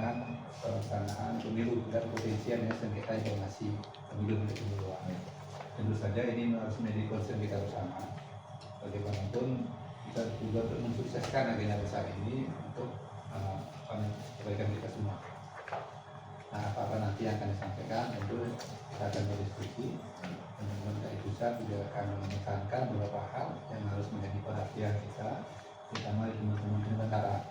tentang pelaksanaan pemilu dan potensialnya sengketa informasi pemilu untuk pemiluan. Tentu saja ini harus menjadi concern kita bersama. Bagaimanapun kita juga untuk mensukseskan agenda besar ini untuk kebaikan kita semua. Nah, apa-apa nanti yang akan disampaikan tentu kita akan berdiskusi. Teman-teman dari pusat juga akan menekankan beberapa hal yang harus menjadi perhatian kita, terutama di teman-teman penyelenggara.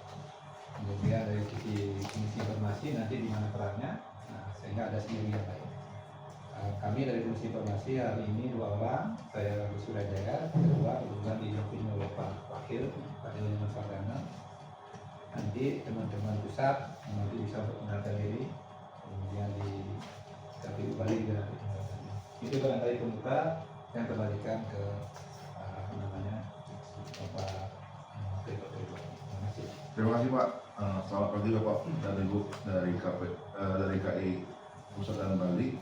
Kemudian dari sisi Komisi Informasi nanti di mana perannya, sehingga ada sendiri yang baik. Kami dari Komisi Informasi hari ini 2 orang, saya Agus Surajaya, kedua kebetulan didampingi oleh Pak Wakil, Pak Ilman Sardana. Nanti teman-teman pusat nanti bisa memperkenalkan diri, kemudian di KPU Bali juga nanti tinggalkan. Itu barangkali pembuka yang kembalikan ke Bapak Ketua. Terima kasih. Terima kasih Pak. Selamat pagi Bapak dan Ibu dari KI Pusat dan Bali.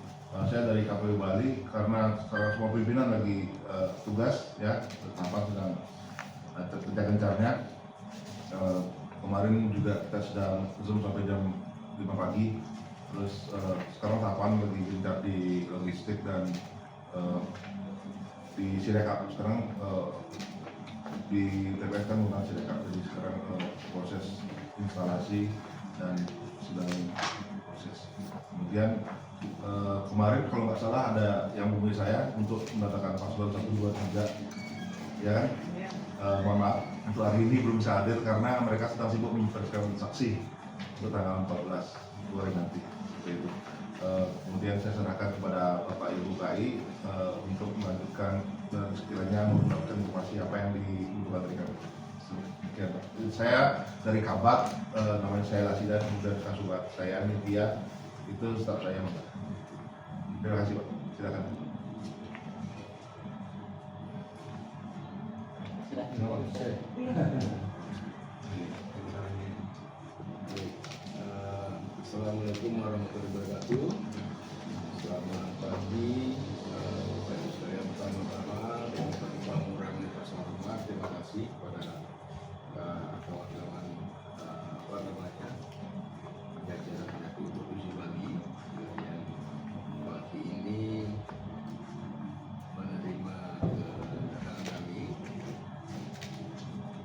Saya dari KPU Bali karena sekarang semua pimpinan lagi tugas ya, tampak sedang kencang-kencangnya. Kemarin juga kita sedang zoom sampai jam 5 pagi. Terus sekarang tahapan lagi gencar di logistik dan di Sirekap. Sekarang di TPS kan menggunakan Sirekap, jadi sekarang proses instalasi dan sedang proses. Kemudian kemarin kalau nggak salah ada yang menghubungi saya untuk mendatakan paslon 1, 2, 3, ya kan? Mohon maaf untuk hari ini belum bisa hadir karena mereka sedang sibuk mempersiapkan saksi untuk tanggal 14 Februari nanti. Itu. Kemudian saya serahkan kepada Bapak Ibu KI untuk melanjutkan dan sekiranya mendapatkan informasi apa yang dibutuhkan dari kami. Saya dari Kabak, namanya saya Lasida, kemudian Kasubat saya Nitya, itu staf saya Mbak. Terima kasih Pak, silakan. Assalamualaikum warahmatullahi wabarakatuh. Selamat pagi. Saya pertama-tama dengan Pak Murang Pasar Rumah, terima kasih kepada kawan-kawan jajaran KPU Provinsi Bali yang pagi ini menerima kedatangan kami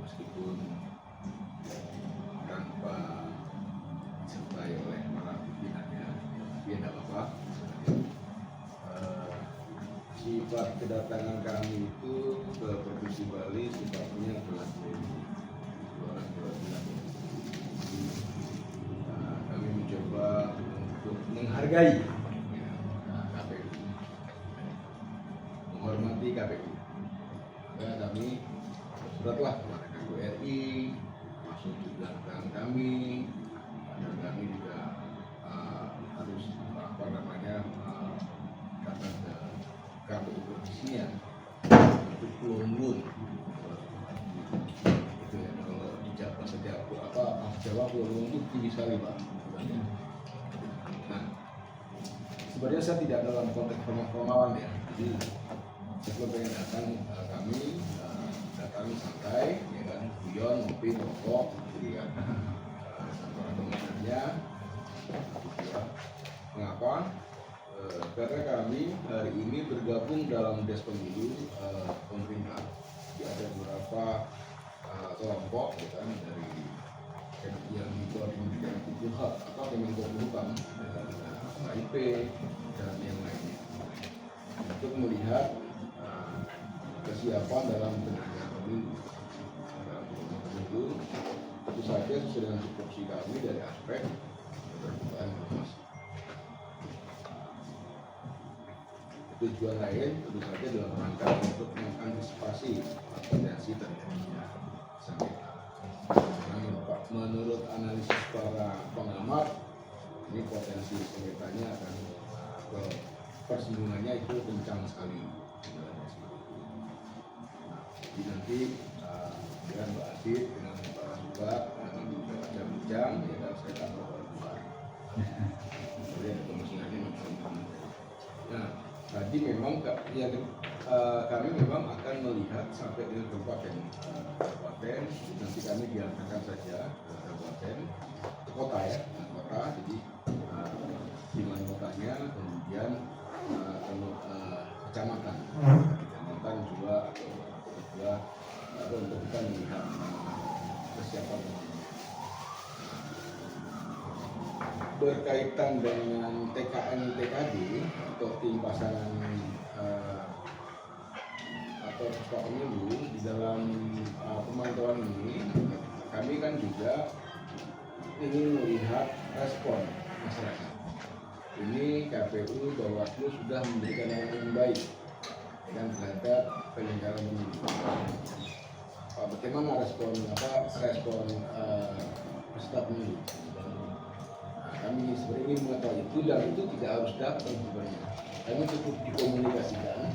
meskipun tanpa disertai oleh para pimpinannya, tapi tidak apa-apa. Sifat kedatangan kami itu ke Provinsi Bali sifatnya adalah kami mencoba untuk menghargai KPU, menghormati KPU. Kami suratlah kepada KPU RI, masuk juga rekan kami, dan kami juga harus kata ke KPU provinsinya untuk Pulau itu ya, kalau di Jawa Pulau itu tinggi sekali Pak. Nah, sebenarnya saya tidak dalam konteks formalan ya, jadi saya pengen datang kami datang santai ya kan, guyon, ngopi, rokok gitu kan, para teman-temannya. Mengapa? Karena kami hari ini bergabung dalam des pemilu pemerintah. Jadi ada beberapa kelompok ya kan, dari yang di bawah Kementerian Hukum atau Kemenkominfo, KIP dan yang lainnya, untuk melihat kesiapan dalam penyelenggaraan pemilu. Itu tentu saja sesuai dengan tupoksi kami dari aspek keterbukaan informasi. Tujuan lain tentu saja dalam rangka untuk mengantisipasi potensi terjadinya sengketa. Menurut analisis para pengamat, ini potensi sengketanya akan persinggungannya itu kencang sekali. Jadi nanti dengan Mbak Adit, dengan Pak Subak, dengan bincang-bincang, ya dan saya tak berbuat. Jadi ada kemungkinannya macam-macam. Nah, tadi memang ya, kami memang akan melihat sampai dengan kabupaten kabupaten, nanti kami diantarkan saja ke kabupaten, ke kota ya, ke kota. Jadi di mana kotanya, kemudian kecamatan, kecamatan juga untuk kita melihat persiapan berkaitan dengan TKN TKD atau tim pasangan atau peserta pemilu. Di dalam pemantauan ini kami kan juga ingin melihat respon masyarakat. Ini KPU Bawaslu sudah memberikan yang baik dan terhadap penyelenggaraan pemilu. Bagaimana respon peserta pemilu? Kami sebenarnya ingin mengetahui itu, dan itu tidak harus datang sebenarnya. Kami cukup dikomunikasikan.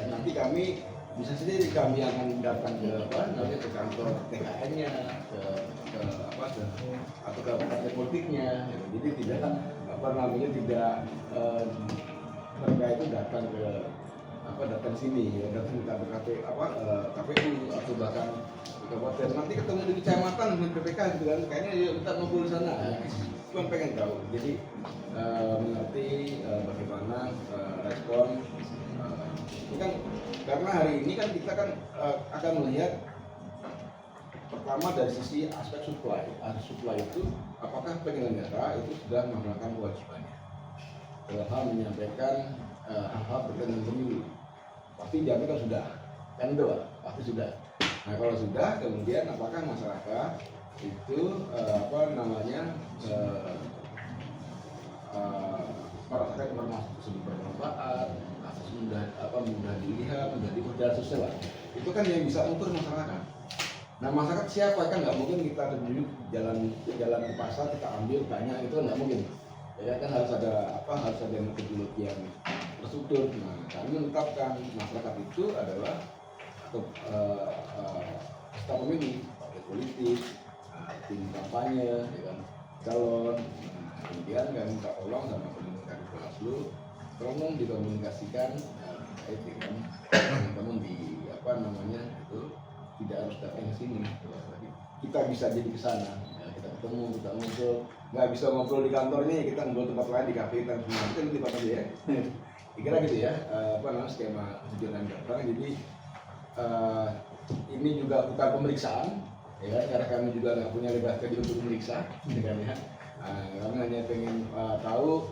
Nanti kami bisa sendiri kami akan datang ke kantor TKN-nya, atau ke partai politiknya. Jadi tidak tidak mereka itu datang ke datang sini, datang ke KPU atau bahkan ke kabupaten. Nanti ketemu di kecamatan dengan PPK gitu kan, kayaknya ya kita ngumpul di sana. Cuma pengen tahu, jadi mengerti bagaimana respon. Ini kan karena hari ini kan kita kan akan melihat pertama dari sisi aspek supply. Supply itu apakah penyelenggara itu sudah melakukan kewajibannya dalam hal menyampaikan hal-hal berkaitan dengan pemilu. Pasti diambil kan sudah, kan itu Pak, pasti sudah. Nah kalau sudah, kemudian apakah masyarakat itu merasakan informasi tersebut bermanfaat, mudah dilihat, mudah dipercaya sosial. Itu kan yang bisa ukur masyarakat. Nah masyarakat siapa, kan nggak mungkin kita tunjuk jalan ke pasar kita ambil banyak, itu nggak mungkin. Ya kan harus ada metodologi yang terstruktur. Nah kami menetapkan masyarakat itu adalah peserta pemilu, partai politik, tim kampanye, ya kan, calon. Kemudian kami minta tolong sama pemerintah Bawaslu, tolong dikomunikasikan terkait dengan teman-teman di itu tidak harus datang ke sini. Kita bisa jadi ke sana, ya, kita ketemu, kita ngobrol. Nggak bisa ngobrol di kantor ini, kita ngobrol tempat lain di kafe dan semua. Itu di tempat aja ya. Kira gitu ya, skema tujuan datang. Jadi ini juga bukan pemeriksaan, ya, karena kami juga nggak punya legitimasi untuk memeriksa, ya kan ya. Kami hanya pengen tahu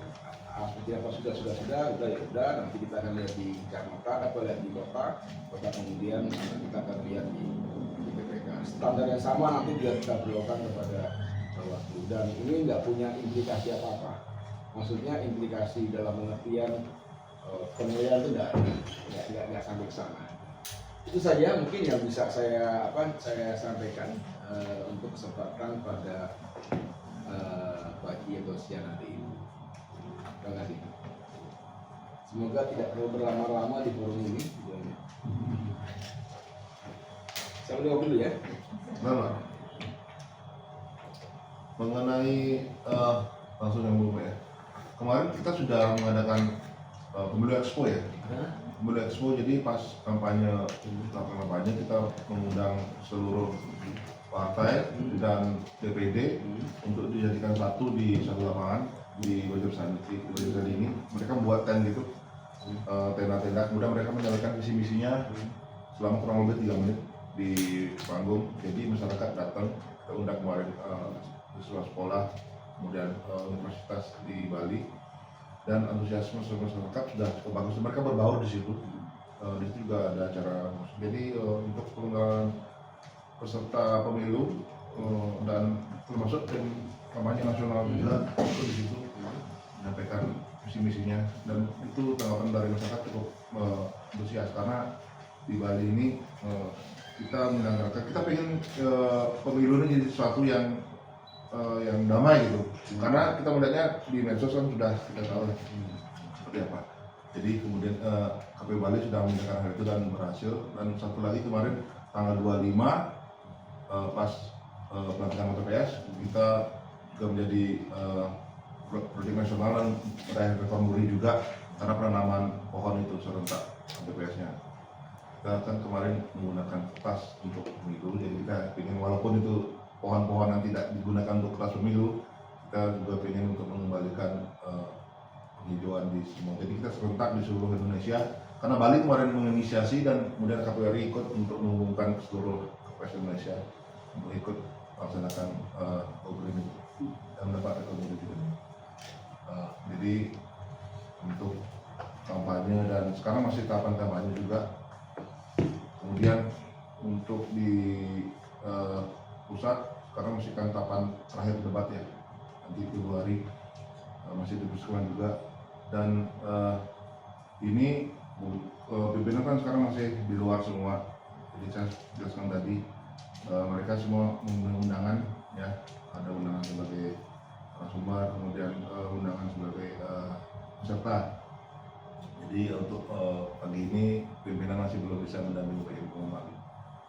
seperti apa sudah ya udah, nanti kita akan lihat di kecamatan atau lihat di kota, kemudian kita akan lihat di PPK. Standar yang sama nanti juga kita berlakukan kepada Bawaslu, dan ini nggak punya implikasi apa-apa. Maksudnya implikasi dalam pengertian penilaian itu nggak sampai ke sana. Itu saja mungkin yang bisa saya sampaikan untuk kesempatan pada pagi atau siang hari ini. Terima kasih. Semoga tidak perlu berlama-lama di forum ini. Saya jawab dulu ya. Nah, mengenai langsung yang belum ya. Kemarin kita sudah mengadakan pemilu expo ya. Pemilu expo, jadi pas kampanye kita mengundang seluruh partai dan DPD untuk dijadikan satu di satu lapangan di Bojong Sandi ini. Mereka membuat tent gitu, tenda-tenda, kemudian mereka menjalankan visi-misinya selama kurang lebih 3 menit di panggung. Jadi masyarakat datang, kita undang kemarin siswa sekolah, kemudian universitas di Bali, dan antusiasme masyarakat sudah cukup bagus. Mereka berbaur di situ. Di situ juga ada acara. Jadi untuk penyelenggaraan peserta pemilu dan termasuk tim kampanye nasional juga itu di situ menyampaikan visi-misinya, dan itu tanggapan dari masyarakat cukup antusias karena di Bali ini kita mendengarkan, kita pengen pemilu ini jadi sesuatu yang damai gitu, karena kita melihatnya di medsos kan sudah kita tahu seperti apa. Jadi kemudian KPU Bali sudah mendengarkan hal itu dan berhasil. Dan satu lagi kemarin tanggal 25 pas pelantikan TPS, kita juga menjadi proyek nasional dan meraih rekor muri juga karena penanaman pohon itu serentak TPS-nya. Kita kan kemarin menggunakan kertas untuk pemilu, jadi kita ingin walaupun itu pohon-pohon yang tidak digunakan untuk kertas pemilu, kita juga ingin untuk mengembalikan penghijauan di semua. Jadi kita serentak di seluruh Indonesia karena Bali kemarin menginisiasi dan kemudian KPRI ikut untuk mengumumkan seluruh KPS Indonesia untuk ikut melaksanakan program ini dan mendapat rekomendasi juga. Jadi untuk kampanye dan sekarang masih tahapan kampanye juga. Kemudian untuk di pusat sekarang masih kan tahapan terakhir debat ya, nanti Februari masih didiskusikan juga. Dan ini pimpinan kan sekarang masih di luar semua, jadi saya jelaskan tadi mereka semua memenuhi undangan ya, ada undangan sebagai narasumber, kemudian undangan sebagai peserta. Jadi untuk pagi ini pimpinan masih belum bisa mendampingi Pak Ibu Muhammad.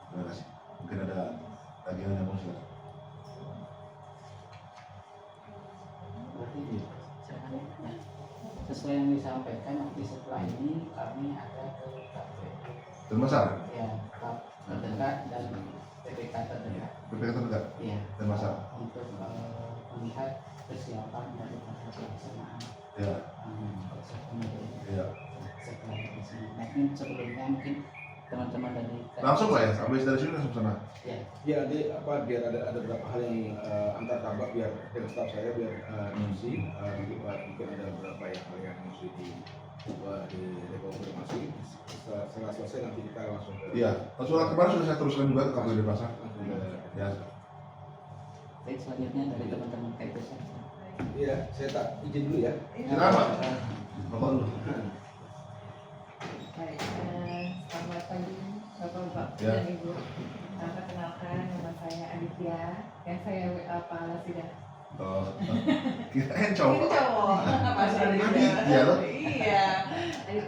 Terima kasih. Mungkin ada lagi yang nyambung, silakan. Sesuai yang disampaikan, nanti setelah ini kami ada ke KPU Termasuk ya, terdekat dan PPK terdekat PPK terdekat ya, termasuk untuk melihat persiapan dari pelaksanaan ya. proses pemilu Ya. setelah di sini. Nah, ini sebelumnya mungkin teman-teman dari Langsung Pak ya, habis dari sini langsung sana. ya, Ya, nanti biar ada beberapa hal yang antar tabak biar dengan staf saya biar mesti mungkin ada beberapa hal yang mesti dikonfirmasi. Setelah selesai nanti kita langsung ke Iya, surat kemarin sudah saya teruskan juga ke KPU Denpasar. langsung ke Ya. baik, selanjutnya dari teman-teman KPU. Iya, saya tak izin dulu ya. Silakan Pak. Bapak dulu. Baik, selamat pagi Bapak-Bapak Ya. dan Ibu. Perkenalkan, nama saya Aditya dan saya Pak Lasida. Kirain Ini cowok. cowok, Mas Aditya loh. Iya.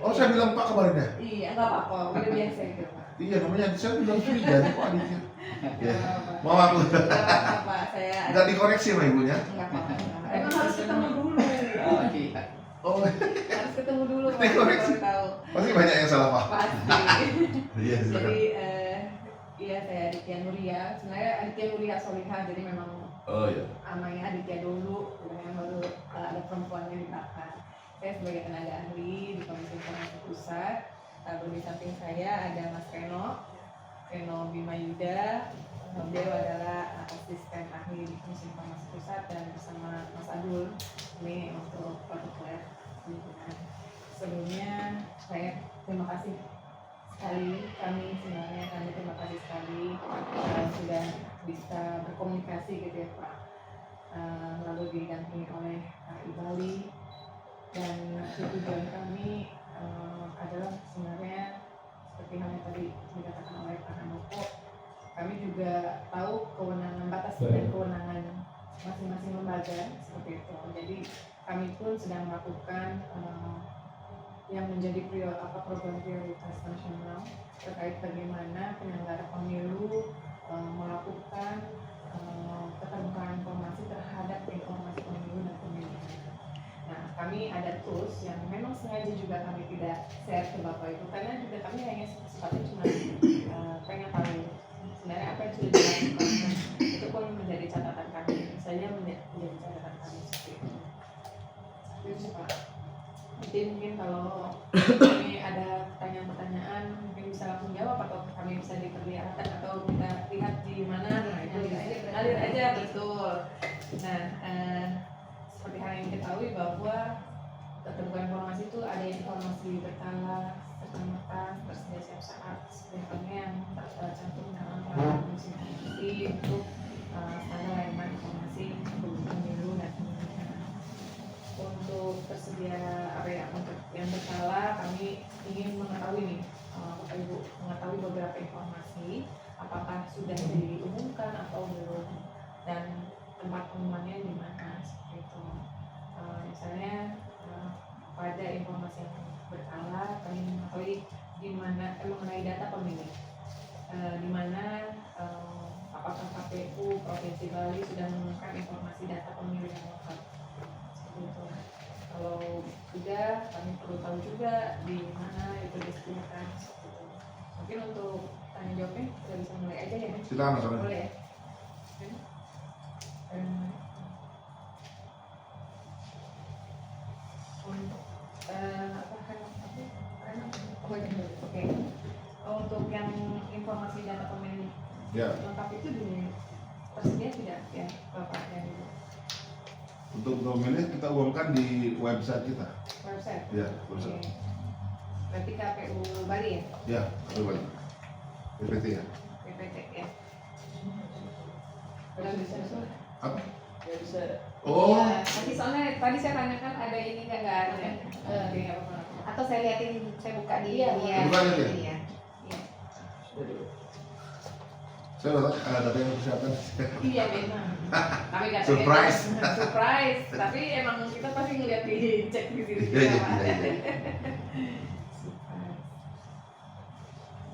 Oh, saya bilang Pak kemarin ya. Iya, nggak apa-apa, udah biasa itu Pak. Iya, namanya saya bilang Frida nih Pak Aditya. Ya. Nggak Mau aku apa-apa. Nggak apa-apa, saya nggak dikoreksi sama ibunya. nggak apa-apa. Emang harus ketemu dulu. Oh iya, Oh, Harus ketemu dulu Pak. Dikoreksi. Baru tahu. pasti banyak yang salah Pak. Pasti. Iya, silakan. Jadi iya saya Aditya Nuria. Sebenarnya Aditya Nuria Solihah, jadi memang Oh iya. namanya Aditya dulu, kemudian baru ada perempuannya di belakang. Saya sebagai tenaga ahli di Komisi Informasi Pusat. Lalu di samping saya ada Mas Reno Bima Yuda. Beliau adalah asisten ahli di Komisi Informasi Pusat dan bersama Mas Adul ini untuk protokoler lingkungan. Sebelumnya saya terima kasih sekali, kami terima kasih sekali sudah bisa berkomunikasi gitu ya Pak, lalu didampingi oleh Ibali, dan tujuan kami adalah sebenarnya seperti hal yang tadi dikatakan oleh Pak Handoko, kami juga tahu kewenangan, batas dan kewenangan masing-masing lembaga seperti itu. Jadi kami pun sedang melakukan yang menjadi program prioritas nasional terkait bagaimana penyelenggara pemilu melakukan keterbukaan informasi terhadap informasi pemilu dan pemilihan. Nah, kami ada tools yang memang sengaja juga kami tidak share ke Bapak Ibu karena juga kami hanya sifatnya cuma pengen tahu sebenarnya apa yang sudah dilakukan. Itu pun menjadi catatan kami, misalnya menjadi catatan kami seperti itu. Itu Pak. Jadi mungkin kalau kami ada pertanyaan-pertanyaan mungkin bisa langsung jawab atau kami bisa diperlihatkan atau kita lihat di mana ngalir aja betul. Nah, seperti hal yang diketahui bahwa keterbukaan informasi itu ada informasi berkala, serta-merta, tersedia setiap saat, seperti halnya yang tercantum dalam peraturan Komisi Informasi untuk standar layanan informasi pemilu dan pemilihan. Untuk tersedia untuk yang berkala, kami ingin mengetahui nih, Bapak Ibu mengetahui beberapa informasi, apakah sudah diumumkan atau belum, dan tempat pengumumannya di mana seperti itu. Misalnya pada informasi yang berkala, kami mengetahui di mana mengenai data pemilih, di mana apakah KPU Provinsi Bali sudah mengumumkan informasi data pemilih yang lengkap. Itu. Kalau tidak, kami perlu tahu juga di mana itu disediakan. Nanti Mungkin untuk tanya jawabnya kita bisa mulai aja ya. Silakan Mas Roy. Boleh ya? Oke. Untuk yang informasi data pemilih Ya, lengkap itu tersedia tidak ya Bapak dan Ibu? untuk memilih kita umumkan di website kita. Website? Ya, Oke. website. Berarti KPU Bali ya? Ya, coba. PPT ya. PPT ya? Udah bisa Apa? Ya bisa. Oh, Iya, nanti soalnya tadi saya tanyakan ada ini nggak ada. Oke, nggak apa-apa. Atau saya liatin, saya buka di Iya, buka aja ya? Iya. Iya. saya udah tahu ada data yang persiapkan. Iya memang. Tapi nggak Surprise. Surprise. Tapi emang kita pasti ngeliat di cek di sini. Iya, iya, iya, iya.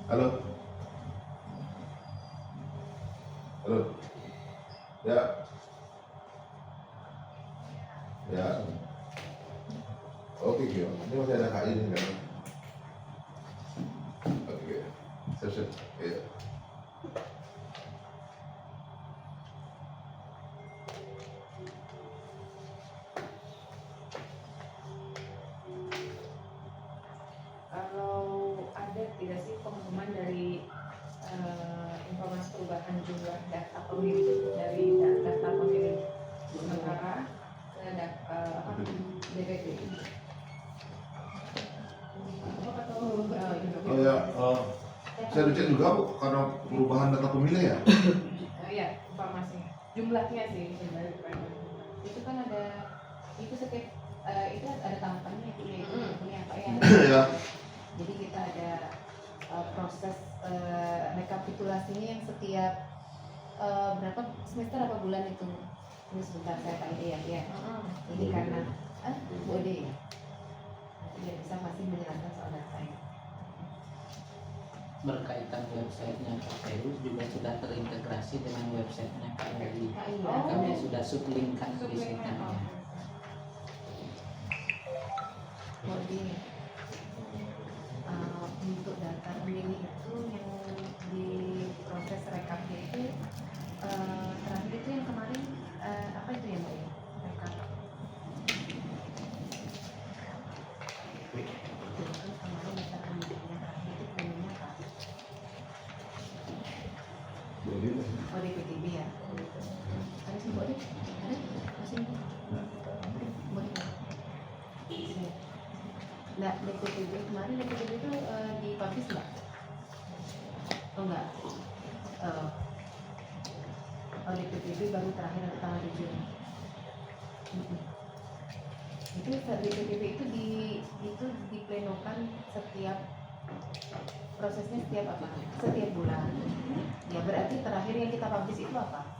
Halo. Halo. Ya. Ya. Oke, Gio. Ini masih ada KI ini kan? Oke. Siap. Iya. Kalau ada tidak sih pengumuman dari informasi perubahan jumlah data pemilih dari daftar pemilih sementara ke DPP? Oh ya, saya dicek juga Bu, karena perubahan data pemilih ya. Iya, informasinya. Jumlahnya sih sebenarnya bukan. Itu kan ada itu setiap itu ada tahapannya kuliah apa ya. Ya. Jadi kita ada proses rekapitulasinya yang setiap berapa semester apa bulan itu. Ini sebentar saya tanya ya. Ini karena boleh ya. Tidak bisa masih menjelaskan soal data ya. Berkaitan websitenya KPU juga sudah terintegrasi dengan websitenya KPI. Oh. Kami sudah sublingkan di situ. Jadi untuk data pemilih itu yang di proses rekapnya itu terakhir itu yang kemarin apa itu ya Mbak ya? Rekap. Itu kan kemarin data pemilihnya terakhir itu pemilihnya apa? Oh DPTB ya. Ada sih Mbak deh? Ada? Masih boleh. Nah, DPTB kemarin DPTB itu dipublish nggak? Oh enggak? Oh DPTB baru terakhir nanti tanggal 7. Itu DPTB itu diplenokan setiap prosesnya setiap apa? Setiap bulan. Ya berarti terakhir yang kita publish itu apa?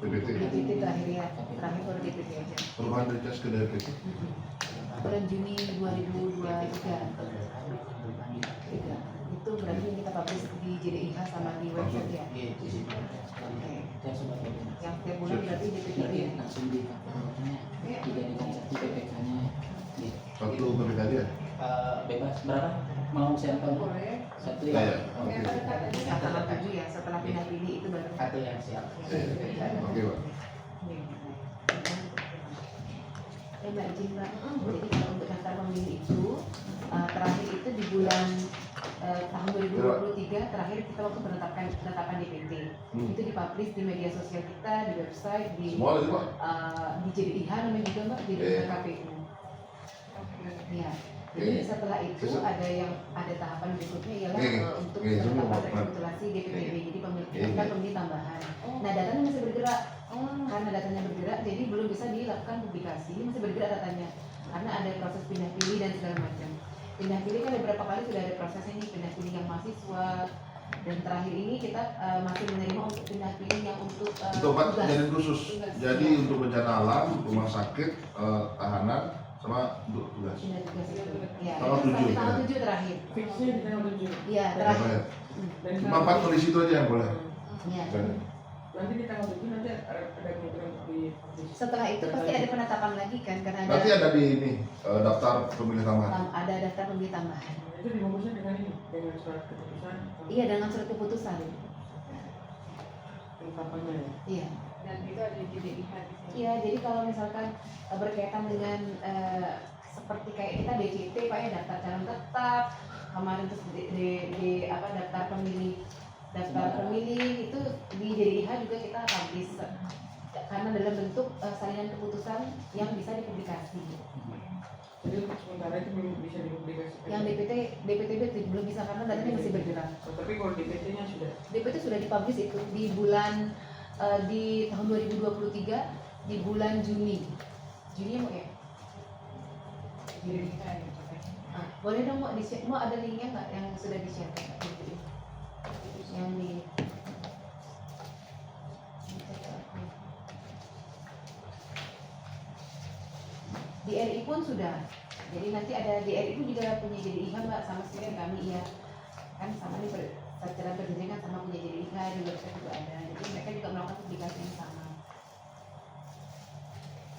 PPT. DPT terakhir ya, terakhir baru DPT aja. Perubahan recas ke DPT. Bulan Juni 2023 itu berarti yang kita publish di JDIH sama di website ya. Iya, di situ. Oke. Saya sudah berhenti. Yang setiap bulan berarti DPT Berarti ya. langsung di KPU-nya dijadikan satu PPK-nya. Satu PPT dia. Bebas berapa? Mau sampel? Boleh. Satu Ya, ya? ya. Oke. Tanggal 7 ya, setelah pindah pilih itu baru. Satu ya, siap. Oke, Pak. Mbak Jin, Mbak. Jadi kalau untuk daftar pemilih itu terakhir itu di bulan tahun 2023 terakhir kita waktu penetapan DPT itu dipublish di media sosial kita, di website, di Semua lagi, Pak. di JDIH namanya juga Mbak, di KPU. Ya. Jadi setelah itu ada tahapan berikutnya ialah untuk penetapan rekapitulasi DPTB, jadi pemilih tambahan. Nah datanya masih bergerak, karena datanya bergerak, jadi belum bisa dilakukan publikasi, masih bergerak datanya, karena ada proses pindah pilih dan segala macam. Pindah pilih kan ada beberapa kali sudah ada prosesnya ini, pindah pilih yang mahasiswa, dan terakhir ini kita masih menerima untuk pindah pilih yang untuk Tempat tugas. kejadian khusus. Jadi untuk bencana alam, rumah sakit, tahanan, sama untuk tugas. Pindah tugas itu. Ya, Tanggal itu sampai 7, tanggal ya. 7 terakhir. Fixnya di tanggal 7. Iya, terakhir. Boleh. Cuma 4 kondisi itu aja yang boleh. Iya. Nanti di tanggal 7 nanti ada program di Setelah itu pasti ada penetapan lagi kan, karena Nanti ada di ini daftar pemilih tambahan. ada daftar pemilih tambahan. Itu dibungkusnya dengan ini, dengan surat keputusan. Iya, dengan surat keputusan. Penetapannya ya. Iya. Dan itu ada di JDIH di sini. Iya, jadi kalau misalkan berkaitan dengan seperti kayak kita DCT Pak ya, daftar calon tetap, kemarin terus di apa daftar pemilih itu di JDIH juga kita publish karena dalam bentuk salinan keputusan yang bisa dipublikasi. Jadi untuk sementara itu belum bisa dipublikasikan. Yang DPTB belum bisa karena datanya masih bergerak. Oh, tapi kalau DPT-nya sudah. DPT sudah dipublish itu di bulan di tahun 2023 di bulan Juni mau ya? JDIH ya, Pak. Ah, boleh dong mau ada linknya nggak yang sudah di-share yang di RI pun sudah, jadi nanti ada di RI pun juga punya JDIH mbak, sama seperti kami ya kan, sama nih secara kerjanya kan sama punya JDIH, di website juga ada, jadi mereka juga melakukan publikasi yang sama.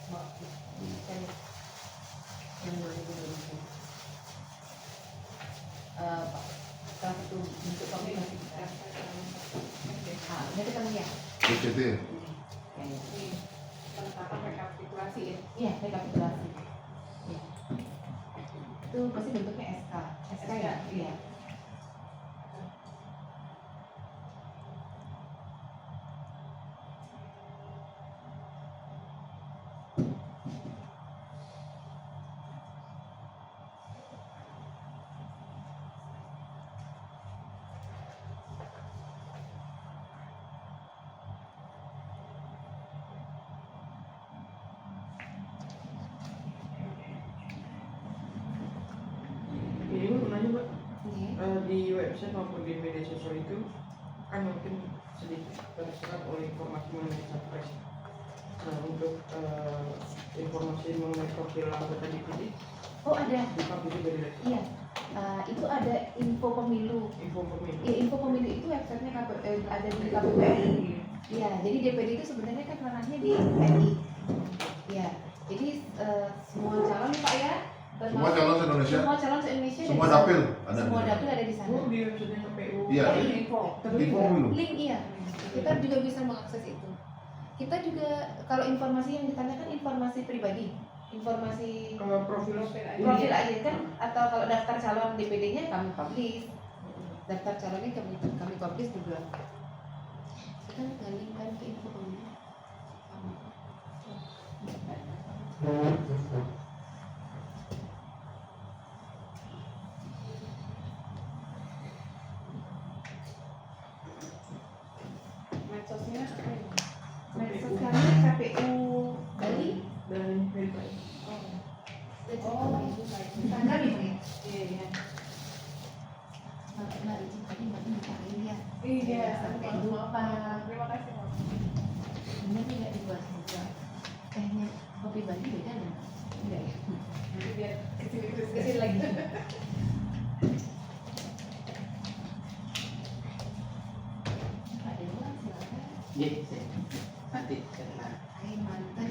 Mau di-share yang 2020. Salah satu bentuk komunikasi kita. Udah ketemu ya? DCT. Ini penetapan rekapitulasi ya. Iya, rekapitulasi. Ya. Itu pasti bentuknya SK. SK ya? Iya. Ini gue nanya mbak, Iya. di website maupun di media sosial itu kan mungkin sedikit terserap oleh informasi mengenai capres. Nah untuk informasi mengenai profil anggota DPD, Oh ada. dipublish juga di website. Iya. Itu ada info pemilu. Info pemilu. Iya, info pemilu itu websitenya ada di KPPI. Iya, jadi DPD itu sebenarnya kan ranahnya di PI. Iya. Jadi semua calon Pak ya. Semua calon se-Indonesia, Semua calon se-Indonesia. semua ada di sana. dapil ada. Semua dapil ada di sana. Oh di website KPU. Iya. Oh, di info. Info pemilu. Link iya. Kita juga bisa mengakses itu. Kita juga kalau informasi yang ditanyakan informasi pribadi, informasi Profil profil aja kan, atau kalau daftar calon DPD-nya kami publish, daftar calonnya kami publish juga. Kita ngalihkan ke info pemilu. Medsosnya apa ya? Medsos kami KPU Bali. dan verify. Oh, tanggal ya Pak ya? Iya, iya. Mbak izin tadi Mbak mintain ya. Iya, sampai maaf, lupa. maaf. Terima kasih, Pak. Ini tidak dibuat juga. Tehnya kopi Bali beda nggak? Enggak ya? Nanti biar kesini terus Kesini lagi. Ada dua silakan. Iya, nanti karena Hai mantan.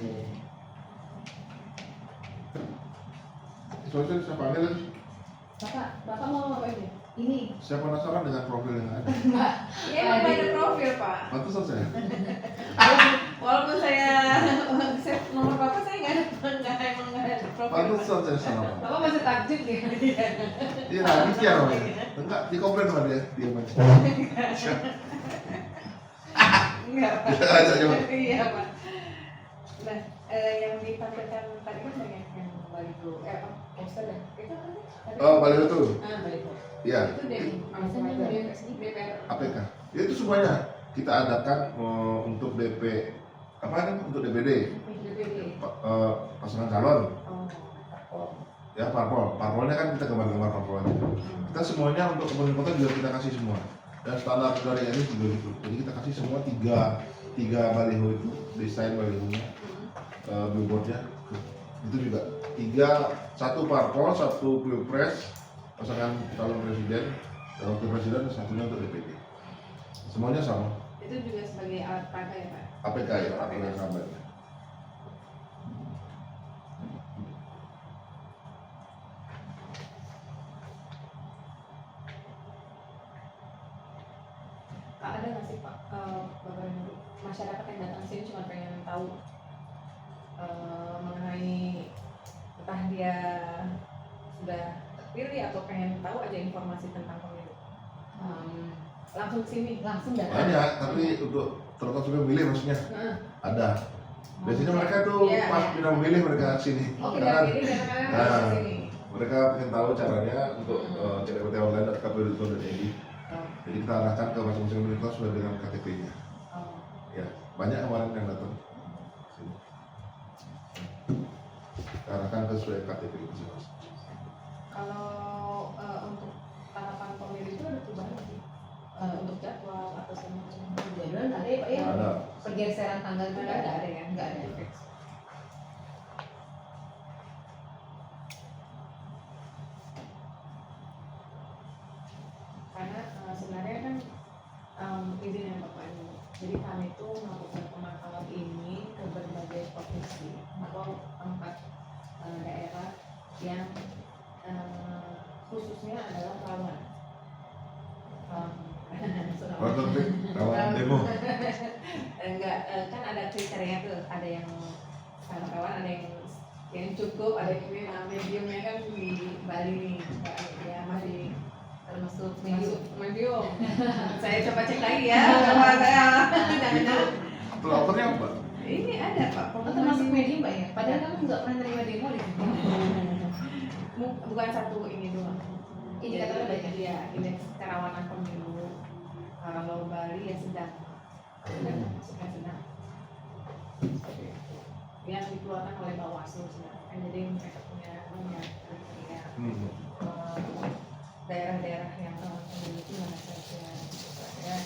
Soalnya saya panggil lagi. Bapak mau apa ini? Ini. Saya penasaran dengan profil yang ada. Ya, emang ada profil, Pak. Pantesan saya. Walaupun saya save nomor Bapak, saya nggak ada profil. Pantesan saya salah. Bapak masih takjub ya? Iya, nah, ini ya, enggak dikomplain sama dia masih. Enggak, Pak. Ajak coba. Iya, Pak. Nah, yang ditampilkan tadi kan banyak yang baliho, poster ya? Itu apa sih? Tadi? Oh, balik itu. Baliho. Iya, Itu dari DPR. APK. Ya, itu semuanya kita adakan untuk DP apa kan untuk DPD DPD. pasangan calon. Oh, Ya, parpolnya kan kita gambar-gambar parpolnya. Kita semuanya untuk kabupaten kota juga kita kasih semua. Dan standar dari ini juga gitu. Jadi kita kasih semua tiga baliho itu, desain balihonya, billboardnya. Itu juga satu parpol, satu pilpres, pasangan calon presiden, dan wakil presiden, satunya untuk DPD. Semuanya sama. itu juga sebagai alat peraga ya, Pak? APK ya, APK kabar. masyarakat yang datang sini cuma pengen tahu mengenai entah dia sudah terpilih atau pengen tahu aja informasi tentang pemilu. Langsung sini. Langsung datang. Banyak, tapi untuk terlepas sudah milih maksudnya ada. Biasanya mereka tuh Iya, pas iya. pindah memilih mereka sini. Oh, Karena tidak pilih kadang-kadang Nah. harus sini. mereka ingin tahu caranya untuk cek KTP online dan kpu.go.id. Jadi kita arahkan ke masing-masing universitas sesuai dengan KTP-nya. Oh. Ya, banyak kemarin yang datang sini. Kita arahkan ke sesuai KTP masing-masing. Kalau untuk tahapan pemilu itu ada perubahan nggak sih? Untuk jadwal atau semacam Jadwal nggak ada ya Pak ya? Ada. Pergeseran tanggal itu nggak ada ya? nggak ada. Karena sebenarnya kan izin ya Bapak Ibu. Jadi kami itu melakukan pemantauan ini ke berbagai provinsi atau tempat daerah yang khususnya adalah rawan. Rawan demo. Enggak, kan ada kriteria tuh, ada yang sangat rawan, ada yang cukup, ada yang ini, nah mediumnya kan di Bali nih, ya masih Termasuk medium. Saya coba cek lagi ya, sama saya. Itu pelapornya apa? Ini ada Pak, termasuk medium Pak ya? Padahal kamu nggak pernah terima demo di sini. bukan satu ini doang. Indikatornya banyak. Iya, indeks kerawanan pemilu. Kalau Bali ya sedang, maksudnya sedang. Yang dikeluarkan oleh Bawaslu sebenarnya. Jadi mereka punya banyak kriteria daerah-daerah yang memiliki mana saja. Ada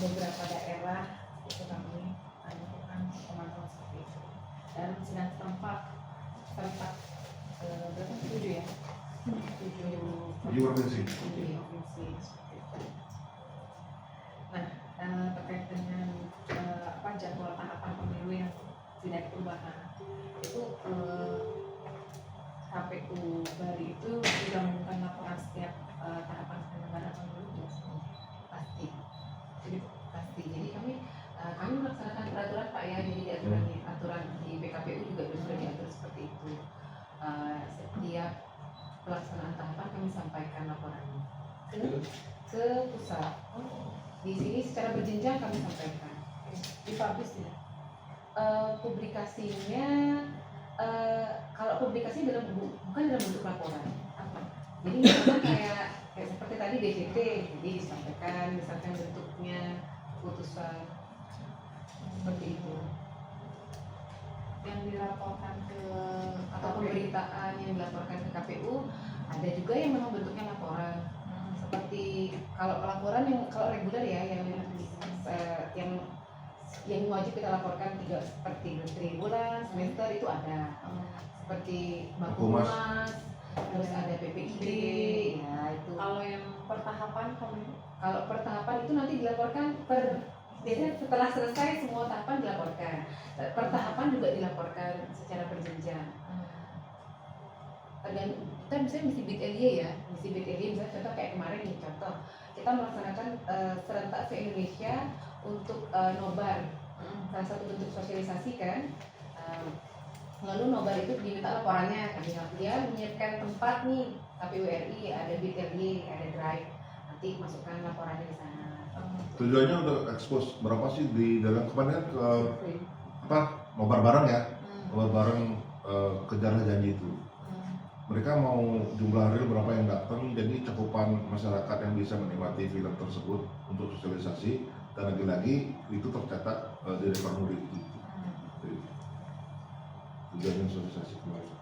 beberapa daerah itu kami melakukan pemantauan seperti itu. Dan sedang serentak berapa? 7 ya? 7 Di provinsi. provinsi seperti itu. Nah, terkait dengan jadwal tahapan pemilu yang tidak perubahan itu KPU Bali itu sudah melakukan laporan setiap tahapan penyelenggaraan pemilu. Pasti. Jadi kami melaksanakan peraturan Pak ya. Jadi aturan di BKPU juga sudah diatur seperti itu. Setiap pelaksanaan tahapan kami sampaikan laporannya ke pusat. Di sini secara berjenjang kami sampaikan. Dipublish tidak? Publikasinya kalau publikasi bukan dalam bentuk laporan. Apa? Jadi misalnya kayak seperti tadi DJT, jadi disampaikan misalkan bentuknya putusan seperti itu. Yang dilaporkan ke Atau pemberitaan yang dilaporkan ke KPU, ada juga yang memang bentuknya laporan. Seperti kalau laporan yang kalau reguler ya yang wajib kita laporkan seperti triwulan, semester itu ada. Seperti Bakumas, terus ada PPID, ya itu. kalau yang pertahapan pemilu Kalau pertahapan itu nanti dilaporkan biasanya setelah selesai semua tahapan dilaporkan. Pertahapan juga dilaporkan secara berjenjang. Dan kita misalnya misi bid LY ya, misi bid LY misalnya contoh kayak kemarin nih contoh kita melaksanakan serentak se Indonesia untuk nobar, salah satu bentuk sosialisasi kan. Lalu nobar itu diminta laporannya, dia menyiapkan tempat nih KPU RI, ada bid LY, ada drive, nanti masukkan laporannya di sana. Tujuannya untuk ekspos berapa sih di dalam kemarin ke nobar bareng ya, nobar bareng kejarlah janji itu. Mereka mau jumlah real berapa yang datang, jadi cakupan masyarakat yang bisa menikmati film tersebut untuk sosialisasi, dan lagi-lagi itu tercatat di rekor muri itu. Tujuannya sosialisasi kemarin.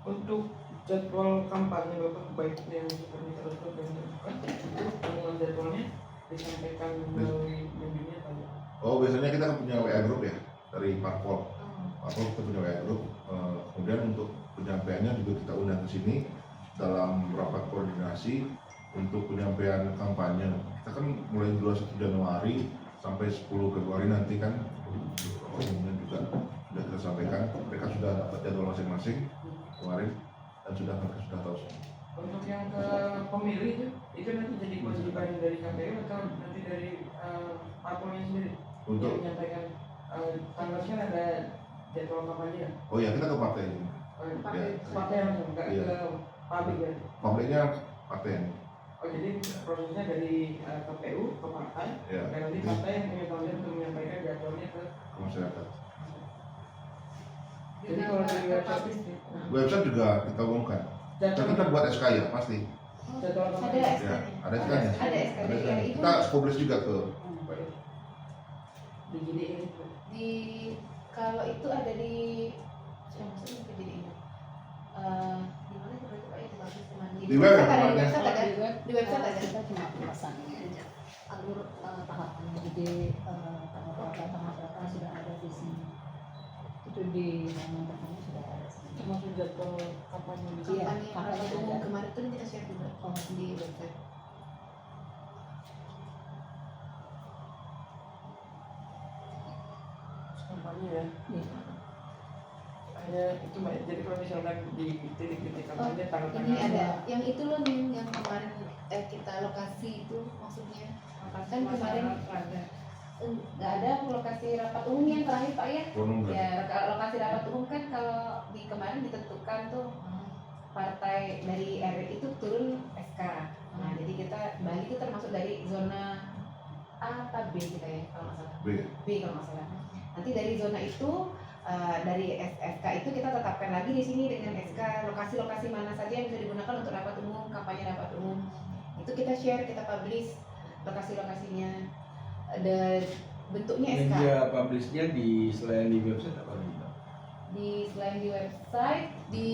Untuk jadwal kampanye Bapak baik yang seperti tertutup dan terbuka, pengumuman jadwalnya disampaikan melalui mediumnya apa ya? Oh, biasanya kita punya WA group ya dari Parpol. Parpol kita punya WA group. Kemudian untuk penyampaiannya juga kita undang ke sini dalam rapat koordinasi untuk penyampaian kampanye. Kita kan mulai 21 Januari sampai 10 Februari nanti kan umumnya juga sudah kita sampaikan. Mereka sudah dapat jadwal masing-masing kemarin dan mereka sudah tahu semua. Untuk yang ke pemilih itu nanti jadi kewajiban dari KPU atau nanti dari parpolnya sendiri Untuk yang menyampaikan tanggalnya kan ada jadwal kampanye ya? oh ya kita ke partai ini. Partai langsung, nggak Iya. ke pabrik ya? Pabriknya partai ini. Oh jadi prosesnya dari KPU ke partai, Ya. dan nanti partai yang punya tanggung jawab untuk menyampaikan jadwalnya ke Ke masyarakat. jadi kalau di website itu Website juga kita umumkan. Dan jadwal kita buat SK ya pasti. jadwal Ada kampanye SK. Ya, ada SK-nya. Ada SK Ada ya, SK-nya. itu Kita publish juga ke di JDI itu. di kalau itu ada di sudah masuk ke jadi ini. Di mana itu Pak ya? Bagus kemana? Di web ya, ada di tempatnya? website ada. Di website ada. Kita cuma pesan ini aja alur tahapan, jadi tahap berapa sudah ada di sini, itu di halaman pertama sudah ada sini. Termasuk jadwal kampanye di Iya, Kampanye kampanye rapat umum ada. kemarin tuh kita share juga di website. kampanye ya. Iya. Hanya itu mbak. Jadi kalau misalkan di titik-titik kampanye Ini tanggal-tanggal ada yang itu loh Nin, yang kemarin kita lokasi itu maksudnya kan kemarin nggak ada lokasi rapat umum yang terakhir Pak ya? forum kan. Ya lokasi rapat umum kan kalau di kemarin ditentukan tuh partai dari RI itu turun SK. Nah jadi kita Bali itu termasuk dari zona A atau B kita ya kalau nggak salah. B. B kalau nggak salah. Nanti dari zona itu dari SK itu kita tetapkan lagi di sini dengan SK lokasi-lokasi mana saja yang bisa digunakan untuk rapat umum, kampanye rapat umum. Itu kita share, kita publish lokasi-lokasinya. Ada bentuknya SK. Media publishnya di selain di website apa lagi? Di selain di website di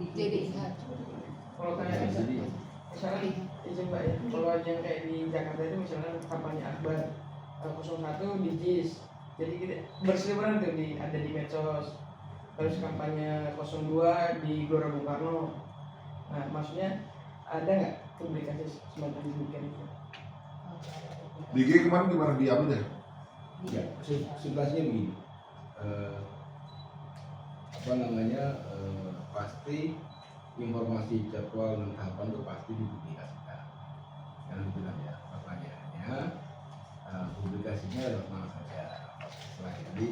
JDI. kalau kayak Jadi misalnya izin mbak ya, kalau yang kayak di Jakarta itu misalnya kampanye Akbar 01 di JIS, jadi kita berseliweran tuh ada di medsos, terus kampanye 02 di Gelora Bung Karno. Nah maksudnya ada nggak publikasi semacam demikian itu? Di IG kemarin gimana di upload ya? ya situasinya begini. Pasti informasi jadwal dan tahapan itu pasti dipublikasikan. Yang bilang ya, pertanyaannya publikasinya lewat mana saja. Setelah jadi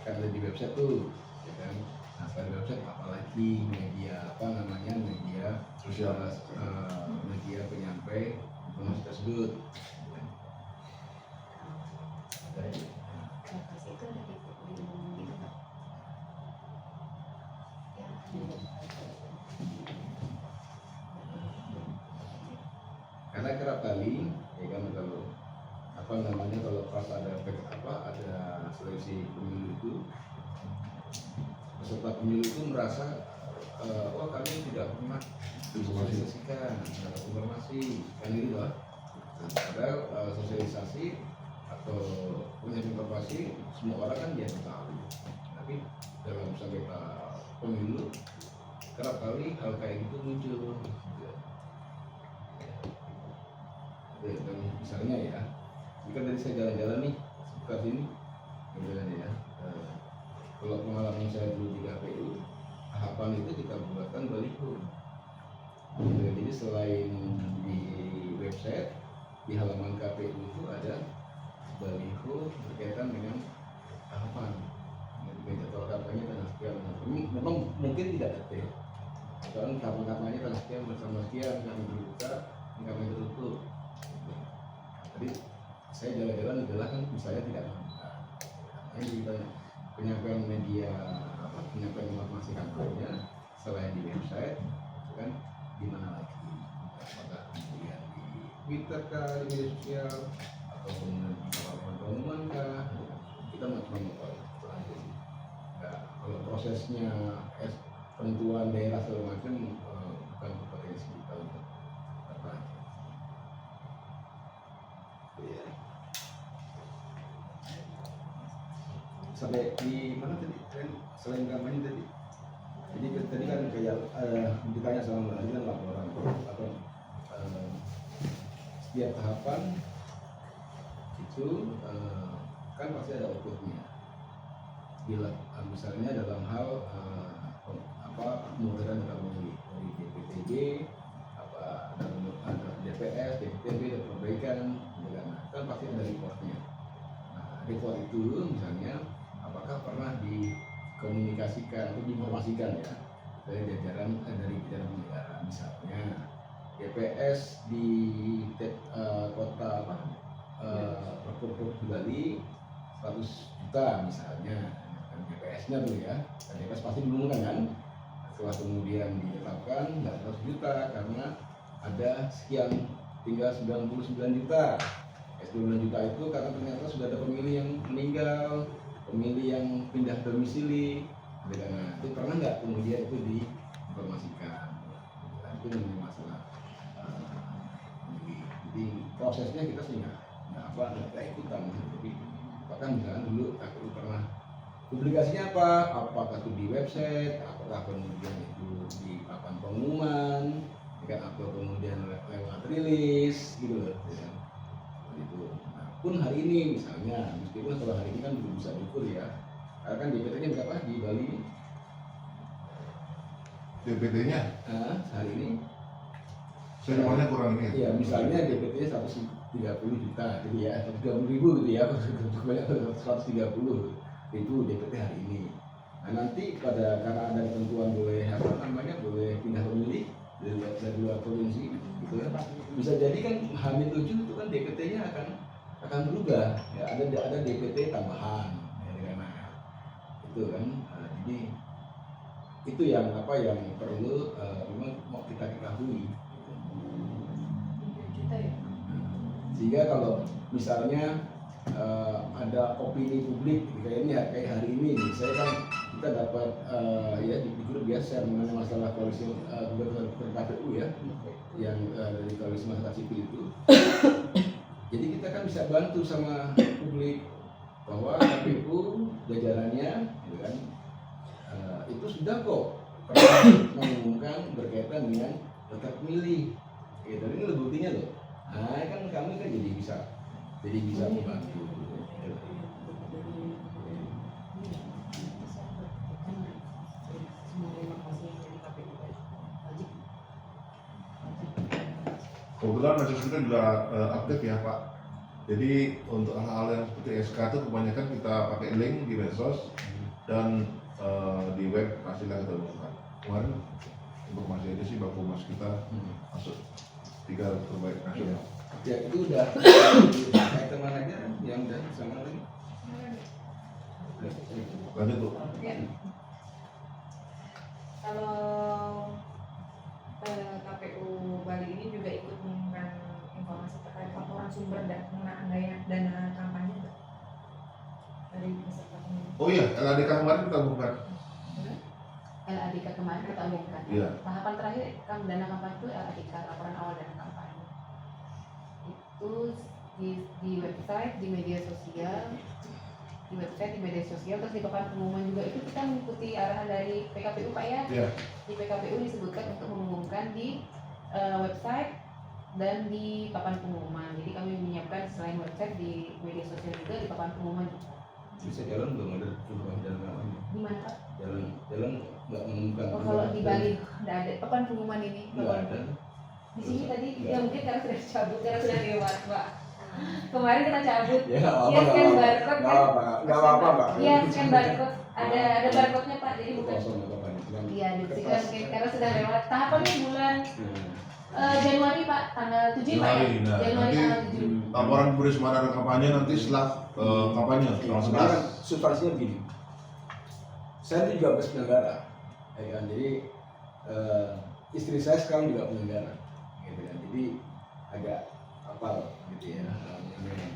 kan ada di website tuh, ya kan. Nah setelah di website apalagi media media Sosial. media penyampai informasi tersebut. Lokasi itu ada di umum gitu Pak. Ya. Karena kerap kali ya kan kalau pas ada seleksi pemilu itu peserta pemilu itu merasa kami tidak pernah disosialisasikan, tidak ada informasi kan gitu lah. Padahal sosialisasi atau punya informasi semua orang kan dia tahu, tapi dalam sengketa pemilu kerap kali hal kayak gitu muncul. Dan misalnya ya, jika tadi saya jalan-jalan nih sekitar sini, jalan ya. Kalau pengalaman saya dulu di KPU, tahapan itu kita buatkan baliho. Jadi selain di website, di halaman KPU itu ada baliho berkaitan dengan tahapan. Jadi jadwal kampanye tanggal sekian. Memang mungkin tidak detail. Soalnya tahapan kampanye tanggal sekian bersama sekian, kami berbuka, kami tertutup. Jadi saya jalan-jalan di belakang misalnya tidak membuka. Ini kita penyampaian media penyampaian informasi kampanye selain di website itu kan di mana lagi? Apakah kemudian di Twitter kah, di media sosial atau kemudian di pengumuman kah? Kita cuma mau kalau prosesnya penentuan daerah segala macam bukan kompetensi kita untuk apa. Sampai di mana tadi selain kampanye tadi? Jadi tadi kan kayak ditanya sama Mbak Adi kan laporan atau setiap tahapan itu kan pasti ada outputnya. Bila misalnya dalam hal pemutaran dalam dari DPTB ada report itu misalnya apakah pernah dikomunikasikan atau diinformasikan ya dari jajaran negara, misalnya GPS di kota Provinsi Bali 100 juta misalnya, dan GPS-nya tuh ya, dan GPS pasti diumumkan kan. Setelah kemudian ditetapkan nggak 100 juta karena ada sekian, tinggal 99 juta. 99 juta itu karena ternyata sudah ada pemilih yang meninggal, pemilih yang pindah domisili. Nah, itu pernah nggak kemudian itu diinformasikan? Nah, itu menjadi masalah. Jadi prosesnya kita sih nggak ikutan. Jadi bahkan misalnya dulu aku pernah publikasinya apa? Apakah itu di website, apakah kemudian itu di papan pengumuman, kan, atau kemudian lewat rilis gitu loh. Ya. Itu. Nah, pun hari ini misalnya, meskipun kalau hari ini kan belum bisa diukur ya, karena kan DPT-nya berapa di Bali? DPT-nya? Hari ini? Saya rumahnya kurang ini. Ya, misalnya DPT-nya 130 juta, jadi ya 130 ribu gitu ya, 130 itu DPT hari ini. Nah nanti karena ada ketentuan boleh boleh pindah pemilih dari luar provinsi, gitu ya. Bisa jadi kan H-7 itu kan DPT-nya akan berubah, ya ada DPT tambahan, ya, karena itu kan. Jadi itu yang perlu memang mau kita ketahui. Sehingga kalau misalnya ada opini publik kayak hari ini, saya kan kita dapat ya di grup ya share mengenai masalah koalisi KPU ya, yang dari koalisi masyarakat sipil itu. Jadi kita kan bisa bantu sama publik bahwa KPU jajarannya, gitu kan, itu sudah kok pernah mengumumkan berkaitan dengan daftar pemilih. Gitu, ini buktinya loh. Nah kan kami kan jadi bisa membantu. Kebetulan medsos kita juga update ya Pak. Jadi untuk hal-hal yang seperti SK itu kebanyakan kita pakai link di medsos dan di web hasilnya kita umumkan. Kemarin informasi aja sih baku mas kita masuk 3 terbaik nasional. Ya itu udah item aja yang udah sama lagi. Lanjut tuh. Ya. Kalau KPU Bali ini juga ikut mengumumkan informasi terkait laporan sumber dana kampanye dari peserta pemilu. Oh iya, LADK kemarin kita umumkan. LADK kemarin kita umumkan. Iya. Tahapan terakhir dana kampanye itu LADK, laporan awal dana kampanye. Itu di website, di media sosial, terus di papan pengumuman juga itu kita mengikuti arahan dari PKPU Pak ya. Iya. Di PKPU disebutkan untuk mengumumkan di website dan di papan pengumuman. Jadi kami menyiapkan selain website di media sosial juga di papan pengumuman juga. Bisa jalan belum ada jalan apa? Di mana Pak? Jalan nggak mengumumkan. Oh, kalau di Bali nggak ada papan pengumuman ini. Nggak ada. Di sini tadi Nggak. ya mungkin karena sudah cabut, karena sudah lewat Pak. Kemarin kita cabut. Ya nggak Iya, scan apa-apa. barcode kan. Nggak apa-apa Pak. Iya, scan barcode. Ada barcode-nya Pak. Jadi bukan. Kosong nggak apa-apa. Iya, dibersihkan mungkin karena sudah lewat. Tahapannya bulan Januari Pak, tanggal 7 Pak ya. Januari, nah, Januari nanti tanggal 7. Laporan Budi Semarang dan kampanye nanti setelah kampanye tanggal Sekarang 11. substansinya begini. Saya itu juga penyelenggara, ya kan? Jadi istri saya sekarang juga penyelenggara, gitu kan? Jadi agak hafal gitu ya,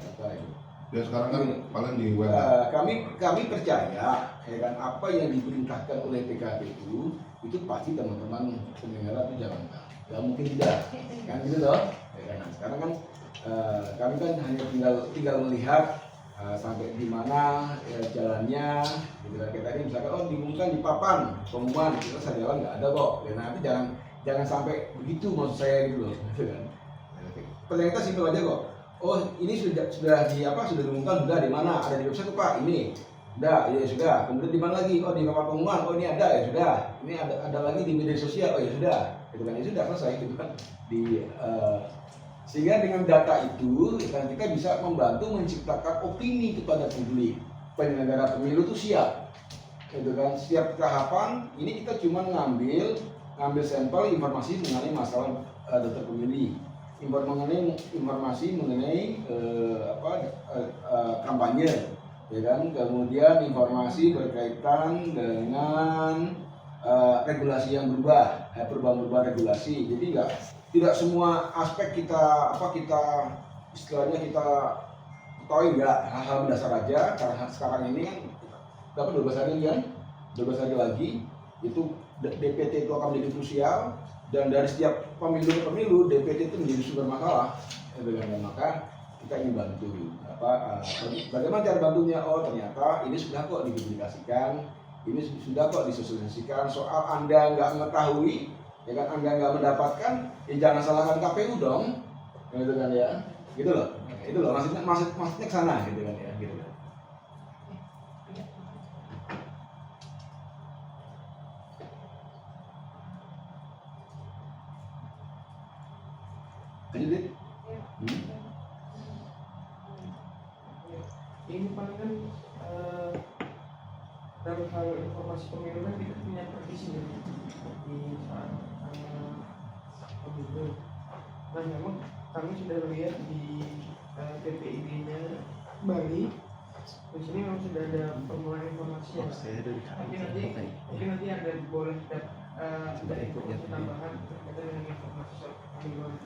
apa itu. Ya sekarang kan paling di web. Kami percaya, ya kan, apa yang diperintahkan oleh PKPU itu pasti teman-teman penyelenggara itu jalankan. Gak mungkin tidak, kan gitu loh. Ya kan? Sekarang kan kami kan hanya tinggal melihat sampai di mana jalannya, gitu kan. Kayak tadi misalkan diumumkan di papan pengumuman, kita saya jalan nggak ada kok. Ya, nanti jangan sampai begitu maksud saya gitu loh, gitu kan. Pertanyaan kita simpel aja kok. Oh ini sudah diumumkan, sudah di mana? Ada di website tuh Pak, ini. Udah, ya sudah. Kemudian di mana lagi? Oh di papan pengumuman. Oh ini ada, ya sudah. Ini ada lagi di media sosial. Oh ya sudah. Gitu kan, ya sudah selesai gitu kan. Sehingga dengan data itu kita bisa membantu menciptakan opini kepada publik. Penyelenggara pemilu itu siap, gitu kan. Setiap tahapan ini kita cuma ngambil sampel informasi mengenai masalah daftar pemilih, informasi mengenai kampanye, ya kan. Kemudian informasi berkaitan dengan regulasi yang berubah, perubahan regulasi. Jadi tidak semua aspek kita istilahnya kita ketahui, enggak, hal-hal mendasar aja. Karena sekarang ini kan dapat 12 hari kan, 12 hari lagi itu DPT itu akan menjadi krusial, dan dari setiap pemilu ke pemilu DPT itu menjadi sumber masalah. Dan maka kita ingin bantu bagaimana cara bantunya. Oh, ternyata ini sudah kok dipublikasikan, ini sudah kok disosialisasikan. Soal Anda nggak mengetahui, ya kan, Anda nggak mendapatkan, ya jangan salahkan KPU dong, gitu kan ya, gitu loh. Itu loh maksudnya ke sana, gitu kan ya, gitu kan. Lanjut, Ini paling kan dalam hal informasi pemilu kan kita punya tradisi ya di saat pemilu. Nah, memang kami sudah lihat di PPID-nya Bali, di sini memang sudah ada permulaan informasi ya. Mungkin nanti ada boleh ada informasi tambahan berkaitan dengan informasi soal pemilu.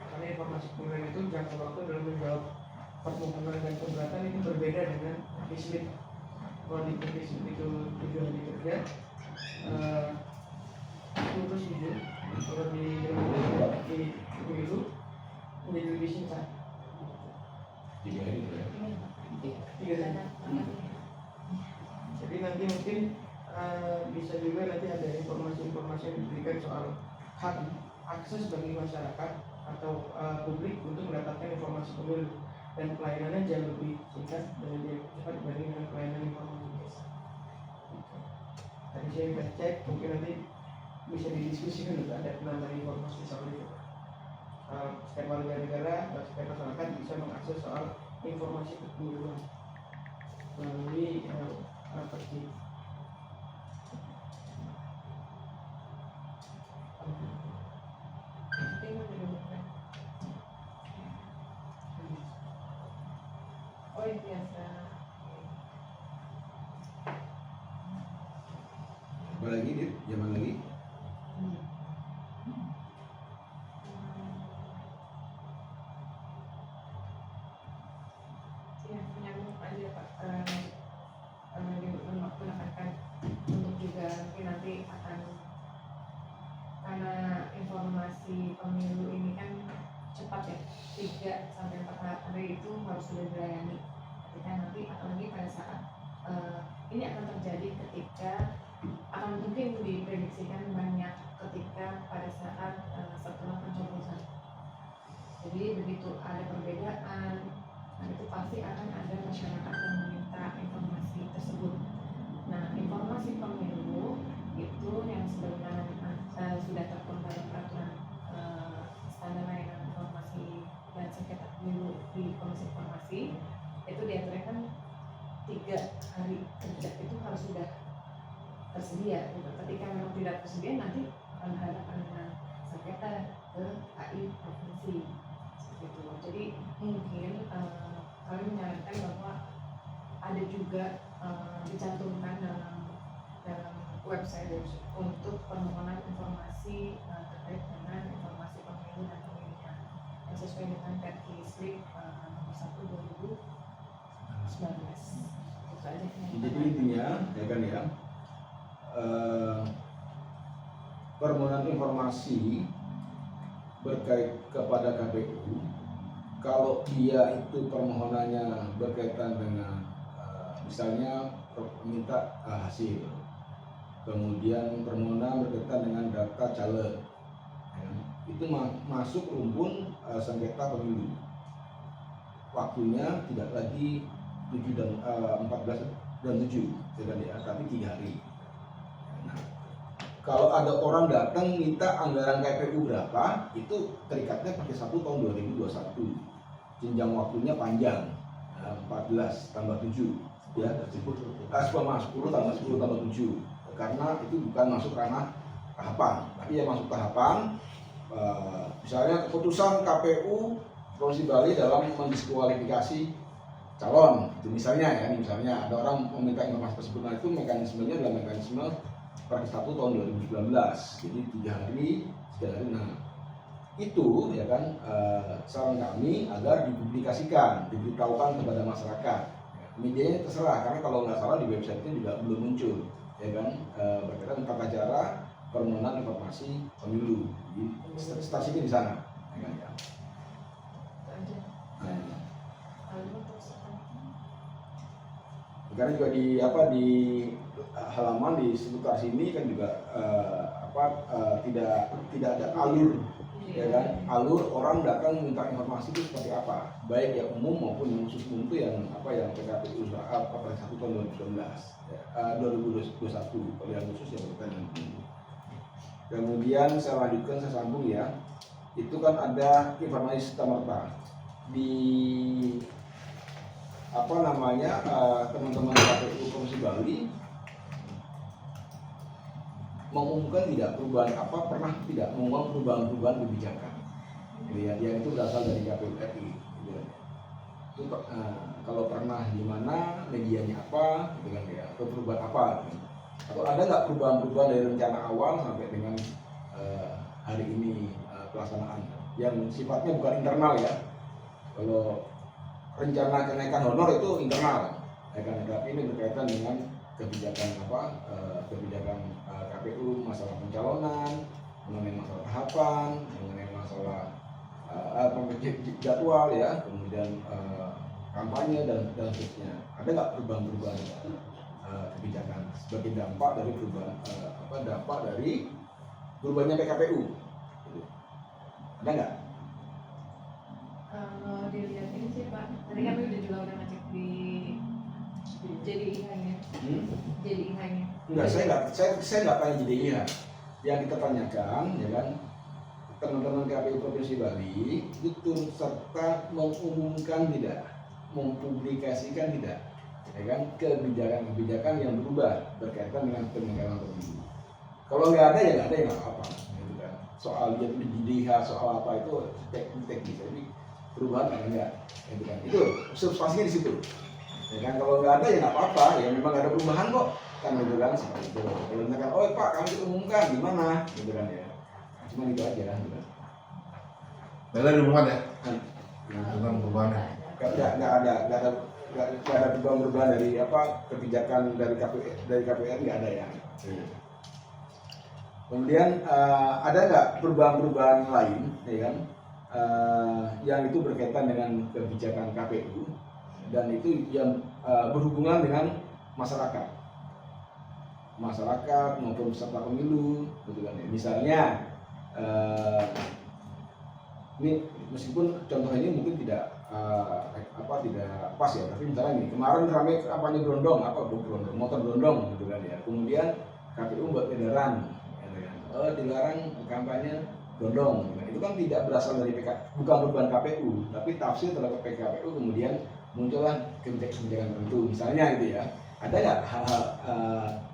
Karena informasi pemilu itu jangka waktu dalam menjawab permohonan dan keberatan itu berbeda dengan dislip. Kalau di dislip itu 7 hari kerja, itu terus jujur. Kalau di pemilu menjadi lebih singkat. 3 hari ya. 3 hari. Jadi nanti mungkin bisa juga nanti ada informasi-informasi yang diberikan soal hak akses bagi masyarakat atau publik untuk mendapatkan informasi pemilu, dan pelayanannya jauh lebih singkat dan lebih cepat dibanding dengan pelayanan informasi biasa. Tadi saya sudah cek, mungkin nanti bisa didiskusikan juga ada penambahan informasi soal itu. Setiap warga negara dan setiap masyarakat bisa mengakses soal informasi kepemiluan melalui peti. Oh iya, biasa. Apa lagi dia? Zaman lagi? Ya, menyambung aja Pak. Menekankan untuk juga mungkin nanti akan, karena informasi pemilu ini kan cepat ya, 3-4 hari itu harus sudah dilayani. Ketika nanti, apalagi pada saat ini akan terjadi ketika, akan mungkin diprediksikan banyak ketika pada saat setelah pencoblosan. Jadi begitu ada perbedaan, nah itu pasti akan ada masyarakat yang meminta informasi tersebut. Nah, informasi pemilu itu yang sebenarnya sudah tertuang dalam peraturan standar layanan informasi dan sengketa pemilu di Komisi Informasi, itu diaturkan 3 hari kerja itu harus sudah tersedia. Gitu. Ketika memang tidak tersedia, nanti akan dihadapkan dengan sengketa ke KI provinsi. Gitu. Jadi mungkin kami menyarankan bahwa ada juga dicantumkan dalam website untuk permohonan informasi terkait dengan informasi pemilu dan pemilihan yang sesuai dengan Perkislik nomor 1/2019. Itu aja. Jadi intinya, ya kan ya, permohonan informasi berkait kepada KPU, kalau dia itu permohonannya berkaitan dengan misalnya minta hasil, kemudian permohonan berkaitan dengan data caleg, ya, itu masuk rumpun sengketa pemilu. Waktunya tidak lagi 14 dan 7, ya, tapi 3 hari. Nah, kalau ada orang datang minta anggaran KPU berapa, itu terikatnya pakai 1 tahun 2021. Jenjang waktunya panjang, 14 tambah 7, ya. 10 tambah 7, karena itu bukan masuk ranah tahapan, tapi yang masuk tahapan, misalnya keputusan KPU Provinsi Bali dalam mendiskualifikasi calon, itu misalnya ya, misalnya ada orang meminta informasi tersebut, nah itu mekanismenya adalah mekanisme Perpres 1 tahun 2019, jadi 3 hari, 3 hari. Nah itu ya kan, saran kami agar dipublikasikan, diberitahukan kepada masyarakat. Medianya terserah, karena kalau nggak salah di website-nya juga belum muncul, ya kan, berkaitan tata cara permohonan informasi pemilu. Jadi stasiunnya di sana, ya kan, ya. Nah, karena juga di halaman di seputar sini kan juga tidak ada alur, ya kan, alur orang datang minta informasi itu seperti apa, baik yang umum maupun yang khusus umum, itu yang PKPU Perpres 1 tahun 2019, 2021, kalau yang khusus yang berkaitan dengan umum. Kemudian saya lanjutkan, saya sambung ya, itu kan ada informasi serta-merta di teman-teman KPU Provinsi Bali mengumumkan tidak perubahan pernah tidak mengumumkan perubahan kebijakan, gitu ya, yang itu berasal dari KPU RI, gitu ya. Itu kalau pernah di mana, medianya apa, gitu kan ya, atau perubahan apa, gitu. Atau ada nggak perubahan dari rencana awal sampai dengan hari ini pelaksanaan yang sifatnya bukan internal ya. Kalau rencana kenaikan honor itu internal, ya kan, tapi ini berkaitan dengan kebijakan kebijakan KPU, masalah pencalonan, mengenai masalah tahapan, mengenai masalah jadwal ya, kemudian kampanye dan seterusnya. Ada nggak perubahan kebijakan sebagai dampak dari berubahnya PKPU? Ada nggak? Kalau dilihat ini sih Pak, tadi kami udah ngecek di JDIH-nya. JDIH-nya. Enggak, saya nggak tanya JDIH. Yang kita tanyakan, ya kan, teman-teman KPU Provinsi Bali itu turut serta mengumumkan tidak, mempublikasikan tidak, ya kan, kebijakan yang berubah berkaitan dengan penyelenggaraan pemilu. Kalau nggak ada ya nggak ada, ya nggak apa-apa. Gitu kan. Soal dia di JDIH, soal apa itu teknis, jadi perubahan atau enggak, gitu kan. Itu substansinya di situ. Ya kan, kalau nggak ada ya nggak apa-apa, ya memang nggak ada perubahan kok, kan, gitu kan, seperti itu. Kalau misalkan, oh Pak, kami umumkan gimana, gitu kan ya, cuma itu aja, gitu kan. Bela diumumkan ya? Nah, Tentang perubahannya. nggak ada perubahan dari kebijakan dari KPR, nggak ada ya. Kemudian ada nggak perubahan lain, ya kan, yang itu berkaitan dengan kebijakan KPU dan itu yang berhubungan dengan masyarakat maupun peserta pemilu, gitu kan ya. Misalnya ini meskipun contoh ini mungkin tidak pas ya, tapi misalnya ini kemarin ramai kampanye berondong, motor berondong, gitu kan ya. Kemudian KPU buat edaran, dilarang kampanye berondong. Nah, itu kan tidak berasal dari bukan beban KPU, tapi tafsir terhadap PKPU, kemudian muncullah kebijakan tertentu, misalnya gitu ya. Ada nggak hal-hal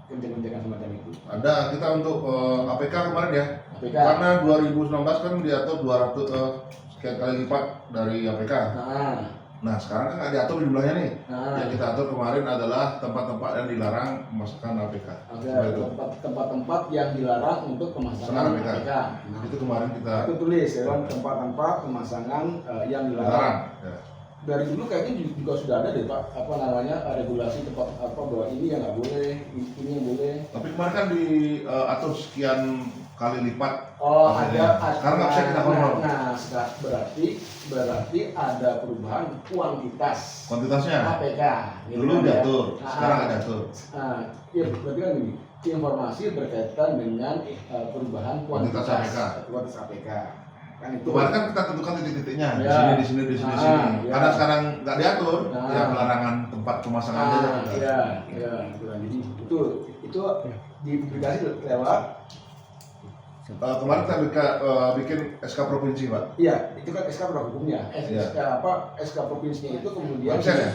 kebijakan semacam itu? Ada, kita untuk APK kemarin ya. APK. Karena 2019 kan diatur 200 sekian kali lipat dari APK. Nah sekarang kan nggak diatur jumlahnya nih. Yang kita atur kemarin adalah tempat-tempat yang dilarang memasukkan APK. Tempat-tempat yang dilarang untuk pemasangan APK. Nah, itu kemarin kita itu tulis ya, tempat-tempat pemasangan yang dilarang. Ya. Dari dulu kayaknya juga sudah ada deh Pak, regulasi tempat bahwa ini yang nggak boleh, ini yang boleh. Tapi kemarin kan diatur sekian kali lipat. Oh, ada. Sekarang nggak bisa kita kontrol. Nah, berarti ada perubahan kuantitasnya APK. Gitu Dulu kan, diatur, ya. sekarang nggak diatur. Iya, berarti kan gini, informasi berkaitan dengan perubahan kuantitas APK. Kan itu. Kemarin kan kita tentukan titik-titiknya, Ya. di sini. Ya. Karena sekarang nggak diatur, ya pelarangan tempat pemasangan aja. Iya, gitu kan. Jadi itu dipublikasi lewat Kemarin kan bikin SK provinsi Pak. Iya, itu kan SK produk hukumnya. Iya. SK provinsinya itu kemudian Website ya?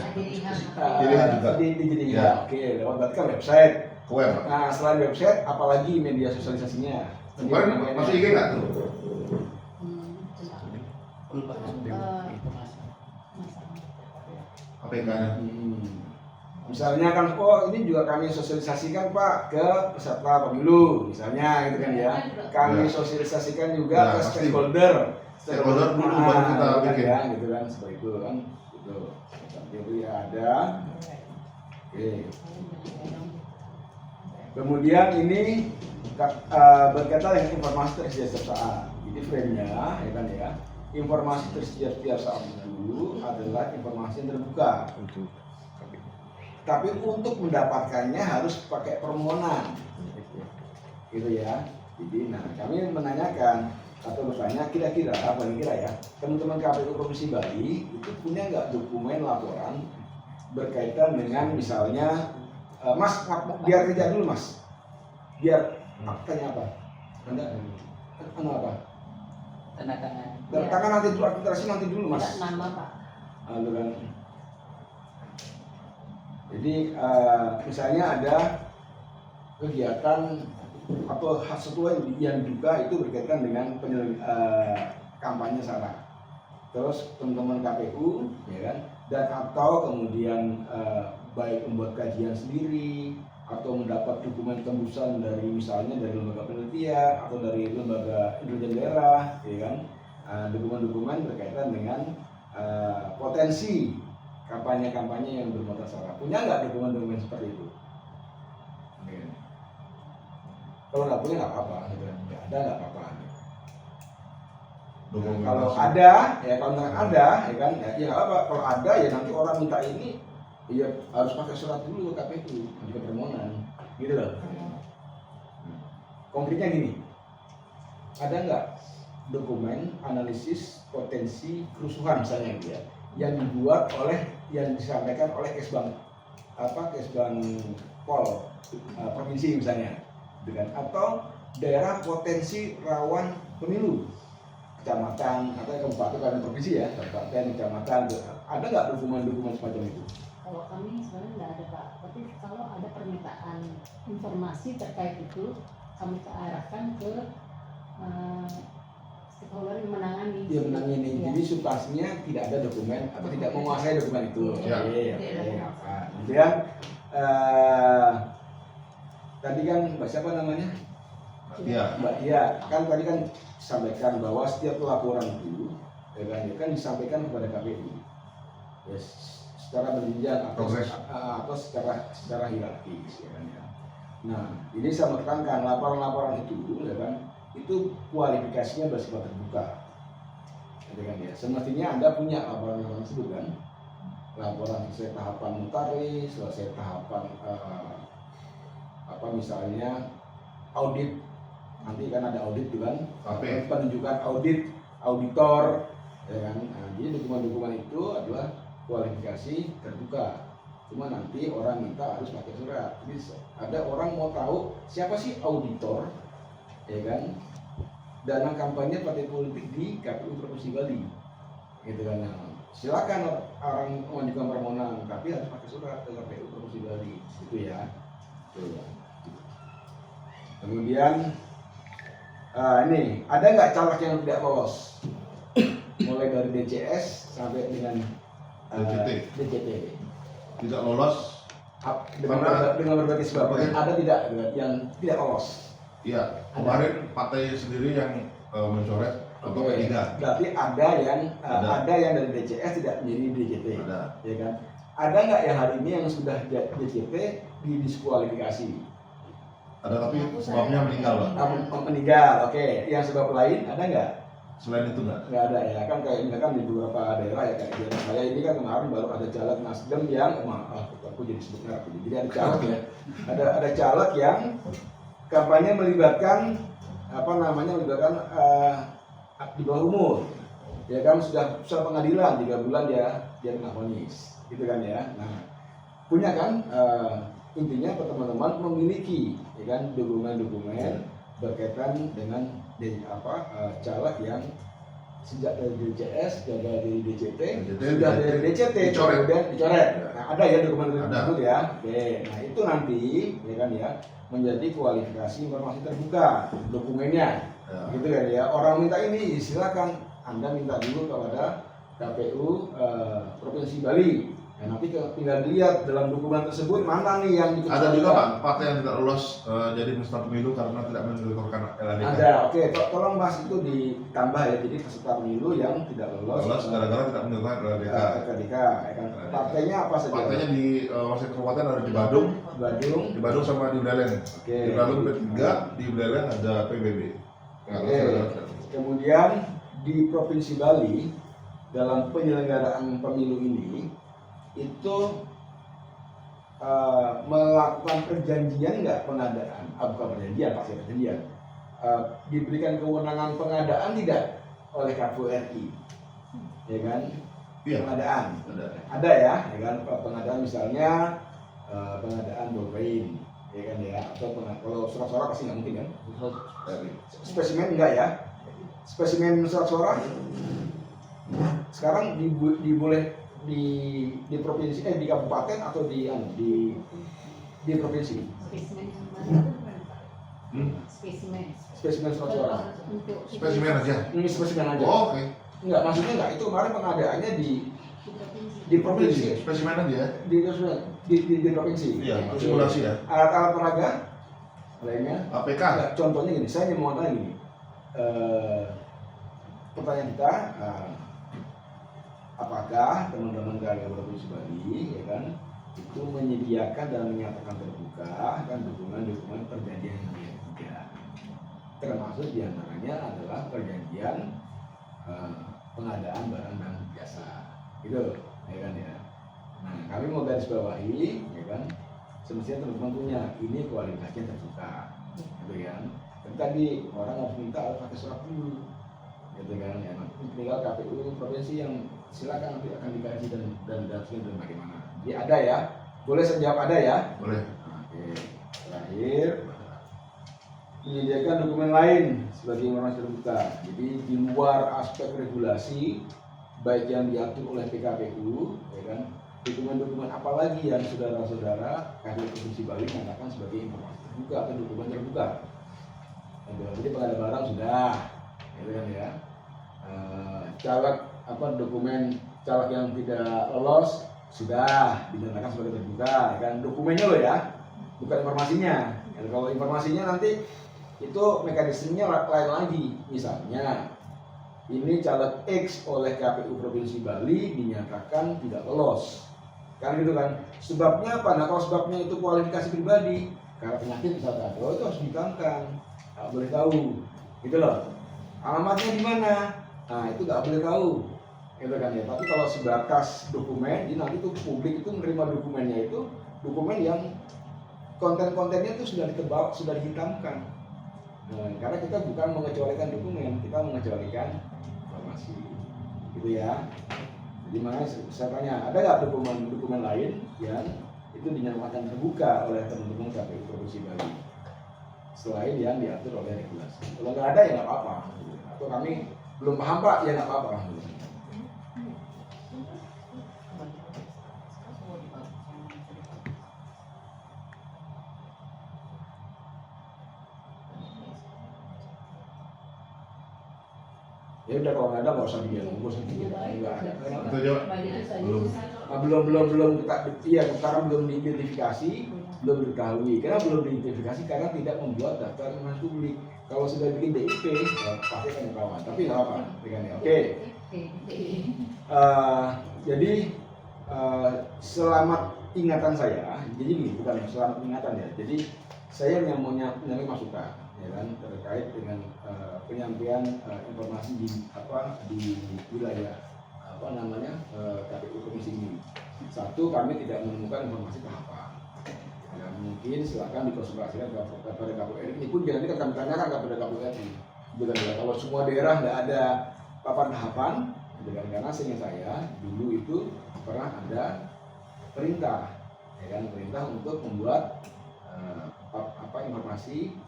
Pilihan juga. dijadikan. Iya. Oke, lewat berarti kan website. Ke web. Nah, selain website, apalagi media sosialisasinya? Kemarin masih IG nggak tuh? APK-nya. Misalnya kan, oh ini juga kami sosialisasikan Pak ke peserta pemilu, misalnya gitu kan ya. Kami Ya. sosialisasikan juga Ya, ke pasti. stakeholder. Stakeholder dulu baru kita gitu bikin. kan, gitu kan, seperti itu kan. Gitu. Jadi ada. Oke. Kemudian ini berkaitan dengan informasi tersedia setiap saat. Jadi frame-nya, ya kan ya. Informasi tersedia setiap saat itu adalah informasi yang terbuka. Tapi untuk mendapatkannya harus pakai permohonan, gitu ya. Jadi, nah kami menanyakan atau bertanya kira-kira, ya, teman-teman KPU Provinsi Bali itu punya nggak dokumen laporan berkaitan dengan misalnya, Mas, biar kerja dulu Mas, biar tanya apa? Anda apa? Tanda tangan. Tanda tangan nanti dulu, administrasi nanti dulu Mas. Nama Pak. Lalu kan. Jadi misalnya ada kegiatan atau sesuatu yang diduga itu berkaitan dengan kampanye sara. Terus teman-teman KPU, ya kan, dan atau kemudian baik membuat kajian sendiri atau mendapat dokumen tembusan dari misalnya dari lembaga penelitian atau dari lembaga intelijen daerah, ya kan, dokumen-dokumen berkaitan dengan potensi kampanye-kampanye yang bermuatan sara. Punya nggak dokumen-dokumen seperti itu? Oke. Kalau nggak punya nggak apa-apa, gitu kan. Nggak ada nggak apa-apa. Dokumen Kalau langsung. ada, ya kalau nggak ada, ya kan, ya nggak apa. Kalau ada, ya nanti orang minta ini, ya harus pakai surat dulu ke KPU, ke permohonan, gitu loh. Konkretnya gini, ada nggak dokumen analisis potensi kerusuhan misalnya gitu ya, yang dibuat oleh yang disampaikan oleh Kesbang Pol provinsi misalnya, dengan atau daerah potensi rawan pemilu, kecamatan atau kabupaten dan provinsi ya, kabupaten, kecamatan, ada nggak dokumen-dokumen semacam itu? Kalau kami sebenarnya nggak ada Pak, tapi kalau ada permintaan informasi terkait itu kami arahkan ke stakeholder yang menangani. Dia menangani, Ya. jadi substansinya tidak ada dokumen atau tidak menguasai dokumen itu. Ya. Oke, apa? Kemudian tadi kan Mbak siapa namanya? Iya. Mbak Tia, kan tadi kan disampaikan bahwa setiap laporan itu kan disampaikan kepada KPU. Ya, secara berjenjang atau secara hierarkis, ya kan ya. Nah, ini saya menekankan laporan-laporan itu, ya kan, itu kualifikasinya bersifat terbuka, ya kan ya. Semestinya Anda punya laporan-laporan tersebut kan, laporan selesai tahapan notaris, selesai tahapan misalnya audit, nanti kan ada audit tuh kan, penunjukan auditor, ya kan. Nah, jadi dokumen-dokumen itu adalah kualifikasi terbuka. Cuma nanti orang minta harus pakai surat. Jadi ada orang mau tahu siapa sih auditor, ya kan, dana kampanye partai politik di KPU Provinsi Bali, gitu kan. Nah, silakan orang mengajukan permohonan, tapi harus pakai surat ke KPU Provinsi Bali, gitu ya. Tuh. Kemudian ini ada nggak caleg yang tidak lolos, mulai dari DCS sampai dengan DCT. Tidak lolos. Dengan berbagai sebab. Ada tidak yang tidak lolos? Iya. Kemarin partai sendiri yang mencoret atau Oke. P3. Berarti ada yang dari DCS tidak menjadi DCT. Ada. Ya kan? Ada nggak yang hari ini yang sudah DCT didiskualifikasi? Ada tapi sebabnya meninggal Pak. Meninggal, oke. Yang sebab lain ada nggak? Selain itu nggak. Nggak ada ya kan, kayak misalkan di beberapa daerah ya, kayak di daerah saya ini kan kemarin baru ada caleg Nasdem yang aku jadi sebut merek. Jadi ada caleg ya, ada caleg yang kampanye melibatkan melibatkan di bawah umur, ya kan, sudah pengadilan 3 bulan dia kena vonis, gitu kan ya. Nah, punya kan intinya teman-teman memiliki, ya kan, dokumen-dokumen berkaitan dengan caleg yang sejak dari DCS, gagal dari DCT, sudah dari DCT, kemudian dicoret. Nah, ada ya dokumen tersebut ya. Oke, nah itu nanti ya kan ya menjadi kualifikasi informasi terbuka dokumennya, gitu kan ya. Orang minta ini silakan Anda minta dulu kepada KPU Provinsi Bali. Nah, nanti tinggal dilihat dalam dokumen tersebut mana nih yang dikecualikan. Ada juga Pak, partai yang tidak lolos jadi peserta pemilu karena tidak menyetorkan LADK. Ada, oke. Tolong Mas itu ditambah ya. Jadi peserta pemilu yang tidak lolos gara-gara tidak menyetorkan LADK. LADK, ya kan. Partainya apa saja? Partainya di masing kabupaten ada di Badung, di Badung sama di Buleleng. Oke. Di Badung P3, di Buleleng ada PBB. Oke. Kemudian di Provinsi Bali dalam penyelenggaraan pemilu ini itu melakukan perjanjian nggak pengadaan, bukan perjanjian, pasti perjanjian, diberikan kewenangan pengadaan tidak oleh KPU RI, ya kan? Iya. Pengadaan, ada ya kan? Pengadaan misalnya pengadaan domain, ya kan ya, atau kalau surat-suara pasti nggak mungkin kan? Spesimen enggak ya? Spesimen surat-suara sekarang diboleh di provinsi di kabupaten atau di provinsi. Spesimen yang mana itu bukan Pak? Spesimen Surat-suara. Spesimen aja. Ini spesimen aja. Oh, oke. Enggak, maksudnya enggak, itu kemarin pengadaannya di provinsi. Spesimen aja ya. Di provinsi. Iya, simulasi ya. Alat-alat peraga lainnya. APK. Enggak, contohnya gini, saya mau tanya gini. Pertanyaan kita, apakah teman-teman KPU Provinsi Bali ya kan itu menyediakan dan menyatakan terbuka kan dukungan perjanjian yang ketiga, termasuk diantaranya adalah perjanjian pengadaan barang dan jasa, gitu ya kan ya. Nah, kami mau garis bawahi ya kan, semestinya teman-teman punya ini kualifikasinya terbuka, gitu kan. Dan tadi orang harus minta harus pakai surat dulu, gitu kan ya. Tinggal KPU provinsi yang silakan nanti akan dikaji dan bagaimana. Jadi ada ya, boleh saya jawab ada ya? Boleh. Oke. Terakhir, menyediakan dokumen lain sebagai informasi terbuka. Jadi di luar aspek regulasi, baik yang diatur oleh PKPU, ya kan, dokumen-dokumen apa lagi yang saudara-saudara KPU Provinsi Bali katakan sebagai informasi terbuka atau dokumen terbuka. Jadi pengadaan barang sudah, gitu kan ya. Caleg dokumen caleg yang tidak lolos sudah dinyatakan sebagai terbuka, kan dokumennya loh ya, bukan informasinya. Dan kalau informasinya nanti itu mekanismenya lain lagi. Misalnya ini caleg X oleh KPU Provinsi Bali dinyatakan tidak lolos, kan gitu kan? Sebabnya apa? Nah kalau sebabnya itu kualifikasi pribadi karena penyakit misalkan, itu harus ditangkang, nggak boleh tahu, gitu loh. Alamatnya di mana? Nah itu nggak boleh tahu, gitu kan ya. Tapi kalau sebatas dokumen, jadi nanti tuh publik itu menerima dokumennya itu dokumen yang konten-kontennya itu sudah ditebak, sudah dihitamkan. Nah, karena kita bukan mengecualikan dokumen, kita mengecualikan informasi, gitu ya. Jadi makanya saya tanya, ada nggak dokumen lain yang itu dinyatakan terbuka oleh teman-teman KPU Provinsi Bali selain yang diatur oleh regulasi? Kalau nggak ada ya nggak apa-apa. Atau kami belum paham Pak, ya nggak apa-apa. Ya udah kalau nggak ada nggak usah dia, nggak usah dia, nggak ada. Itu aja Pak. Belum. Belum kita, iya sekarang belum diidentifikasi, belum diketahui. Karena belum diidentifikasi karena tidak membuat daftar informasi publik. Kalau sudah bikin DIP, ya pasti akan ketahuan. Tapi nggak apa, ya. Oke. Jadi selamat ingatan saya. Jadi gini, bukan selamat ingatan ya. Jadi saya yang mau nyampe masukan, ya kan, terkait dengan penyampaian informasi di wilayah KPU Provinsi ini. Satu, kami tidak menemukan informasi tahapan. Ya, mungkin silakan dikonsultasikan kepada KPU RI. Ini pun jangan kami tanyakan kepada KPU RI. Kalau semua daerah nggak ada papan tahapan, karena seingat saya dulu itu pernah ada perintah, ya kan, perintah untuk membuat informasi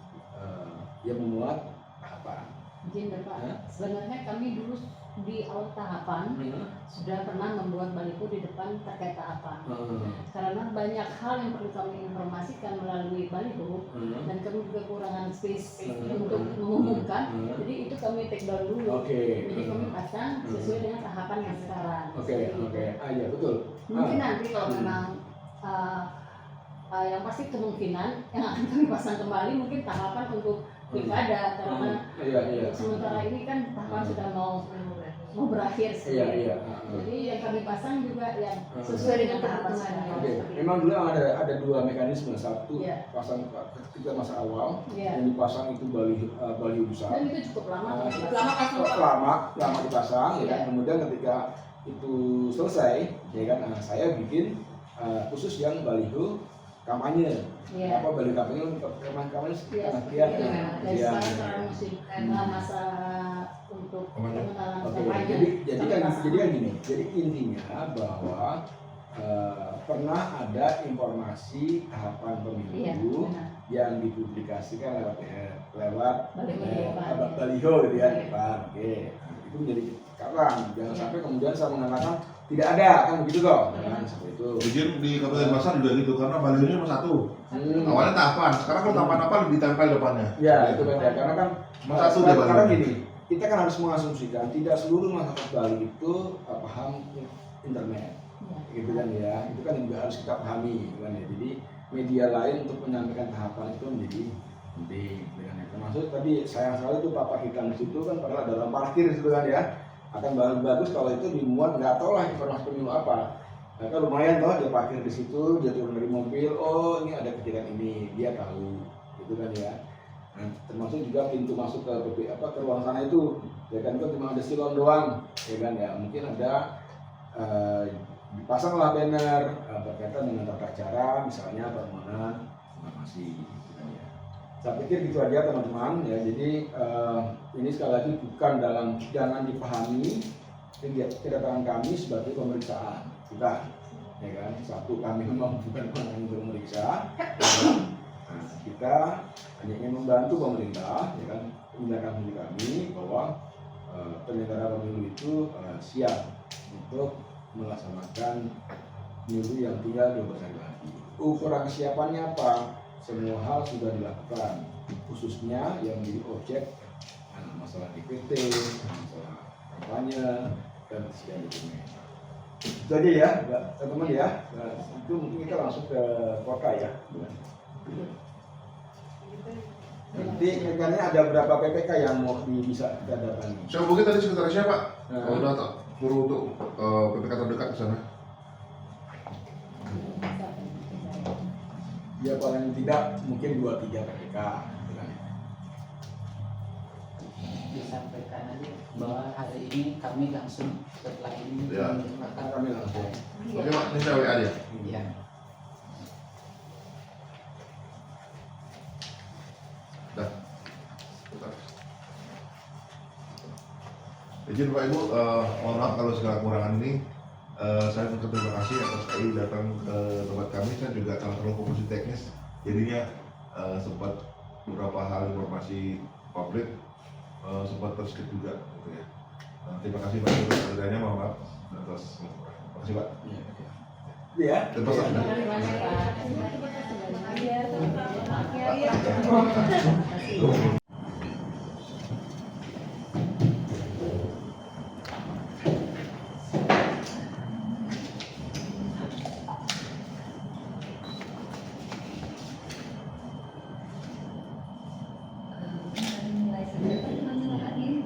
yang memuat tahapan. Izin Bapak, Hah? sebenarnya kami dulu di awal tahapan sudah pernah membuat baliho di depan terkait tahapan. Karena banyak hal yang perlu kami informasikan melalui baliho dan kami juga kekurangan space untuk mengumumkan. Jadi itu kami take down dulu. Jadi kami pasang sesuai dengan tahapan yang sekarang. Iya betul. Mungkin nanti kalau memang yang pasti kemungkinan yang akan kami pasang kembali mungkin tahapan untuk pilkada karena sementara ini kan tahapan sudah mau berakhir sebenarnya. Jadi yang kami pasang juga yang sesuai dengan tahapan sekarang. Memang dulu ada dua mekanisme. Satu pasang ketika masa awal yang dipasang itu baliho besar. Dan itu cukup lama. Lama dipasang, ya kan. Kemudian ketika itu selesai, ya kan, saya bikin khusus yang baliho kampanye. Apa baliho kampanye Dan sekarang sekarang musim masa untuk pengenalan kampanye. Jadi kan gini. Jadi intinya bahwa pernah ada informasi tahapan pemilu yang dipublikasikan lewat baliho gitu ya, Pak. Itu menjadi karang. Jangan sampai kemudian saya mengatakan tidak ada, kan begitu toh? Seperti itu. Izin di Kabupaten Pasar juga gitu karena balihonya cuma satu. Awalnya tahapan, sekarang kalau tahapan apa ditempel depannya. Ya itu beda karena kan satu dia karena gini, kita kan harus mengasumsikan tidak seluruh masyarakat Bali itu paham internet, gitu kan ya. Itu kan juga harus kita pahami, gitu kan ya. Jadi media lain untuk menyampaikan tahapan itu menjadi penting, gitu kan ya. Termasuk tadi sayang sekali itu papan hitam di situ kan padahal ada orang parkir gitu kan ya. Akan bagus kalau itu dimuat, nggak tahu lah informasi pemilu apa. Nah, kan lumayan toh dia parkir di situ, dia turun dari mobil, oh ini ada kejadian ini, dia tahu, gitu kan ya. Nah, termasuk juga pintu masuk ke ruang sana itu, ya kan cuma ada silon doang, ya kan ya. Mungkin ada dipasanglah banner berkaitan dengan tata cara, misalnya permohonan informasi, gitu kan ya. Saya pikir gitu aja teman-teman ya. Jadi ini sekali lagi jangan dipahami kedatangan kami sebagai pemeriksaan, bukan, ya kan. Satu, kami memang bukan orang yang memeriksa, nah, kita hanya ingin membantu pemerintah, ya kan, menindaklanjuti kami bahwa penyelenggara pemilu itu siap untuk melaksanakan pemilu yang tinggal 12 hari lagi. Ukuran kesiapannya apa? Semua hal sudah dilakukan, khususnya yang menjadi objek masalah DPT, masalah kampanye, dan sekian dokumen. Itu aja ya, teman-teman ya. Nah, itu mungkin kita langsung ke kota ya. Nanti rekannya ada berapa PPK yang mau bisa kita datangi? Saya mungkin tadi sekretaris siapa? Kalau udah suruh untuk PPK terdekat ke sana. Ya paling tidak mungkin 2-3 PPK, gitu kan. Disampaikan aja bahwa hari ini kami langsung setelah ini Akan kami langsung. Oke Pak, ini saya WA aja. ya. Dah. Izin Pak Ibu, mohon maaf kalau segala kekurangan ini. Saya mengucapkan terima kasih atas KI datang ke tempat kami. Saya juga telah komisi teknis, jadinya sempat beberapa hal informasi publik sempat terskip juga, gitu ya. Terima kasih Pak Ibu atas adanya, mohon maaf atas. Terima kasih Pak. Iya. Dan pesan.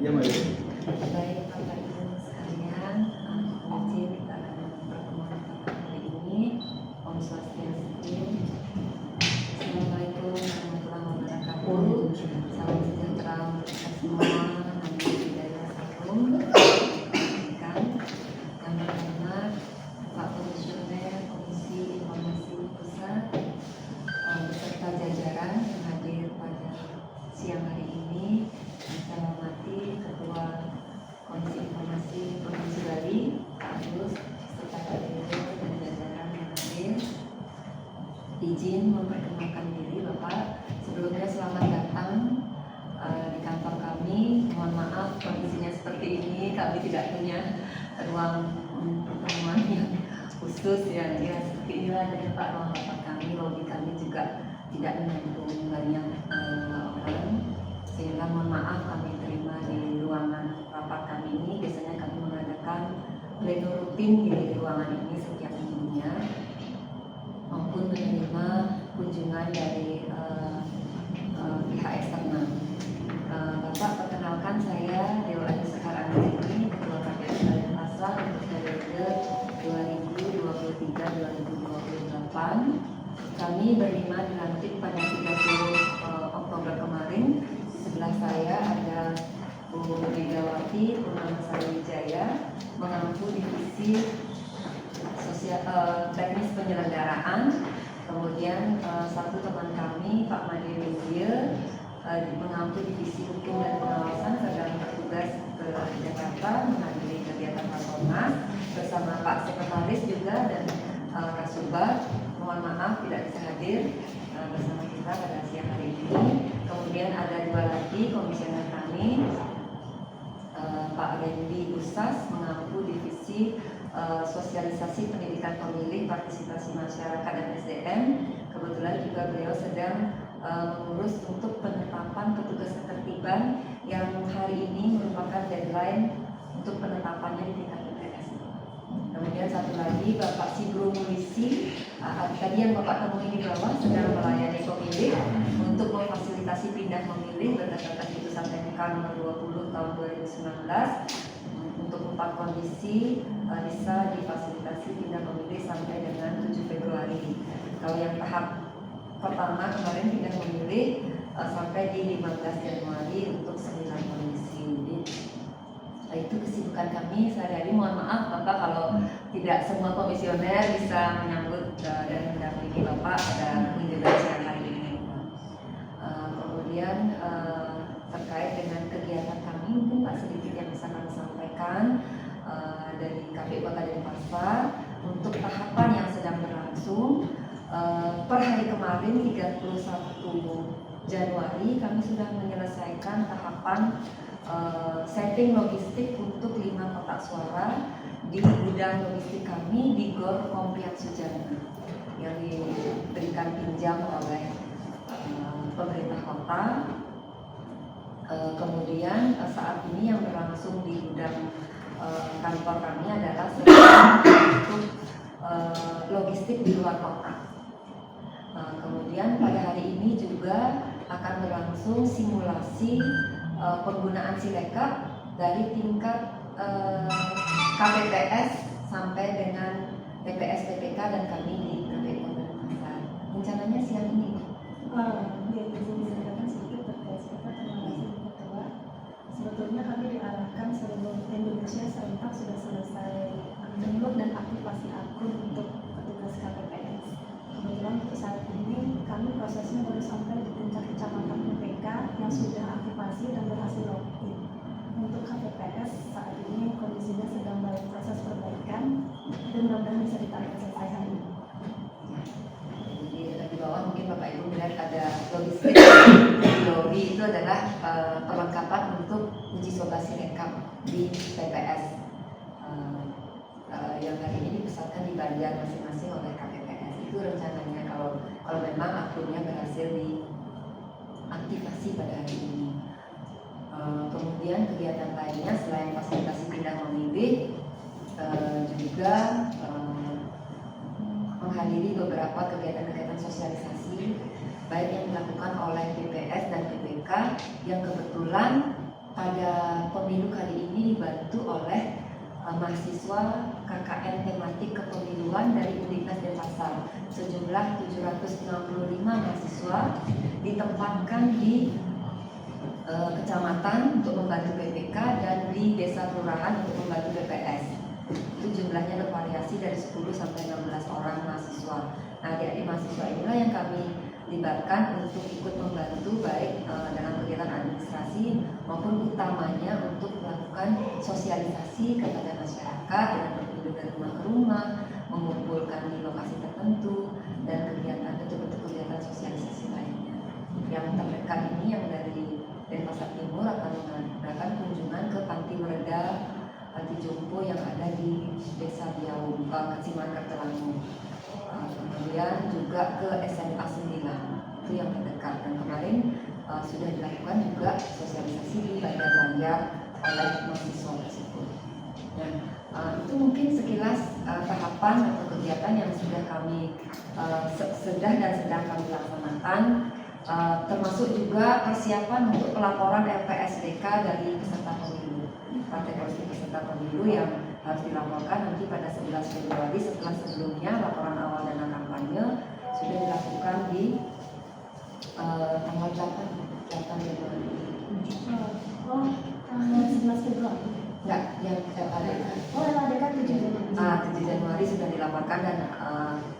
Ya, Mbak. Baik Bapak Ibu sekalian, izin karena pertemuan kita hari ini, Om Swastiastu, Assalamualaikum warahmatullahi wabarakatuh, salam sejahtera untuk kita semua, Namo Buddhaya Salam, yang pertama Pak Komisioner Komisi Informasi Pusat beserta jajaran yang hadir pada siang hari ini. Saya hormati Ketua Komisi Informasi Provinsi Bali, Pak Agus, serta Pak Dewo dan jajaran yang hadir. Izin memperkenalkan diri Bapak. Sebelumnya selamat datang kami tidak punya ruang pertemuan yang khusus ya seperti inilah dari Pak ruang rapat kami, lobby kami juga tidak menampung banyak orang, sehingga mohon maaf kami terima di ruangan rapat kami ini. Biasanya kami mengadakan pleno rutin di ruangan ini setiap minggunya, maupun menerima kunjungan dari pihak eksternal. Bapak, perkenalkan saya Dewa Adi Sekarang ini, Ketua KPU Denpasar untuk periode 2023-2028. Kami berlima dilantik pada 30 Oktober kemarin. Sebelah saya ada Bu Megawati Purnamasariwijaya, mengampu divisi teknis penyelenggaraan. Kemudian satu teman kami Pak Made Winjil mengampu divisi hukum dan pengawasan, sedang bertugas ke Jakarta menghadiri kegiatan Rakornas bersama Pak Sekretaris juga dan Kasubag. Mohon maaf tidak bisa hadir bersama kita pada siang hari ini. Kemudian ada dua lagi komisioner kami, Pak Randy Usas mengampu divisi sosialisasi pendidikan pemilih, partisipasi masyarakat dan SDM. Kebetulan juga beliau sedang mengurus untuk penetapan petugas ketertiban yang hari ini merupakan deadline untuk penetapannya di tingkat TPS. Kemudian satu lagi Bapak Sibru Mulisi, tadi yang Bapak temui di bawah, sedang melayani pemilih untuk memfasilitasi pindah memilih berdasarkan putusan MK nomor 20 tahun 2019 untuk 4 kondisi bisa difasilitasi pindah memilih sampai dengan 7 Februari. Kalau yang tahap pertama kemarin pindah memilih sampai di 15 Januari untuk 9 kondisi. Jadi itu kesibukan kami sehari-hari. Mohon maaf Bapak kalau tidak semua komisioner bisa menyambut dan mendampingi Bapak pada kunjungan siang hari ini. Kemudian terkait dengan kegiatan kami, mungkin Pak sedikit yang bisa kami sampaikan dari KPU Kota Denpasar untuk tahapan yang sedang berlangsung. Per hari kemarin 31 Januari kami sudah menyelesaikan tahapan setting logistik untuk 5 kotak suara di gudang logistik kami di Gor Kompleks Sujana yang diberikan pinjam oleh pemerintah kota. Kemudian saat ini yang berlangsung di gudang kantor kami adalah untuk logistik di luar kota. Kemudian pada hari ini juga akan berlangsung simulasi penggunaan Sirekap dari tingkat KPPS sampai dengan TPS PPK dan kami di KPU Denpasar. Rencananya siang ini. Sedikit terkait terima kasih Ketua. Sebetulnya kami diarahkan sebelum Indonesia serentak sudah selesai download dan aktivasi akun untuk petugas KPPS. Kebetulan untuk saat ini kami prosesnya baru sampai di tingkat kecamatan PPK yang sudah aktivasi dan berhasil login. Untuk KPPS saat ini kondisinya sedang dalam proses perbaikan dan mudah-mudahan bisa ditarik selesai hari ini. Jadi di bawah mungkin Bapak Ibu melihat ada logistik di lobby, itu adalah perlengkapan untuk uji coba Sirekap di TPS yang hari ini dipusatkan di Banjar masing-masing oleh KPPS. Itu rencananya kalau memang akunnya berhasil diaktifasi pada hari ini. Kemudian kegiatan lainnya selain fasilitasi pindah memilih juga menghadiri beberapa kegiatan-kegiatan sosialisasi baik yang dilakukan oleh PPS dan PPK yang kebetulan pada pemilu kali ini dibantu oleh mahasiswa KKN tematik kepemiluan dari Universitas Denpasar. Sejumlah 765 mahasiswa ditempatkan di kecamatan untuk membantu PPK dan di desa kelurahan untuk membantu BPS. Itu jumlahnya bervariasi dari 10 sampai 16 orang mahasiswa. Nah, adik-adik mahasiswa inilah yang kami libatkan untuk ikut membantu baik dalam kegiatan administrasi maupun utamanya untuk melakukan sosialisasi kepada masyarakat dengan berkunjung dari rumah ke rumah, mengumpulkan di lokasi tertentu dan kegiatan bentuk-bentuk kegiatan sosialisasi lainnya. Yang terdekat ini yang dari Denpasar Timur akan mengadakan kunjungan ke Panti Werda Panti Jompo yang ada di Desa Biau, Keciman Kertelangu. Kemudian juga ke SMA 9 itu yang terdekat, dan kemarin sudah dilakukan juga sosialisasi di belanja oleh mahasiswa tersebut. Nah, itu mungkin sekilas tahapan atau kegiatan yang sudah kami sedang kami laksanakan, termasuk juga persiapan untuk pelaporan LPSDK dari peserta pemilu, partai politik peserta pemilu yang harus dilaporkan nanti pada 11 Februari setelah sebelumnya laporan awal dana kampanye sudah dilakukan di tanggal 8 Februari. Oh, tanggal 11 Februari. Enggak, yang LADK. Oh, LADK 7 Januari. 7 Januari sudah dilaporkan, dan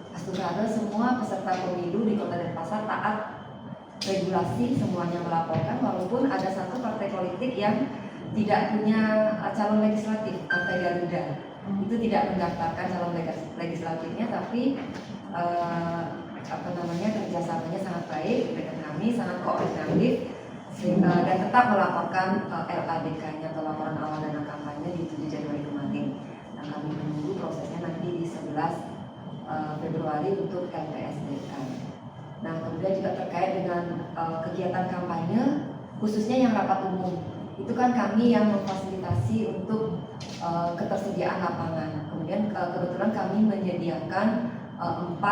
astuhara semua peserta pemilu di Kota Denpasar taat regulasi, semuanya melaporkan, walaupun ada satu partai politik yang tidak punya calon legislatif, Partai Garuda. Itu tidak mendaftarkan calon legislatifnya, tapi kerjasamanya sangat baik dengan kami, sangat koordinatif, dan tetap melaporkan LADK-nya atau laporan awal dana kampanye di 7 Januari kemarin. Nah, kami menunggu prosesnya nanti di 11 Februari untuk LPSDK. Nah, kemudian juga terkait dengan kegiatan kampanye, khususnya yang rapat umum, itu kan kami yang memfasilitasi untuk ketersediaan lapangan. Kemudian kebetulan kami menyediakan 4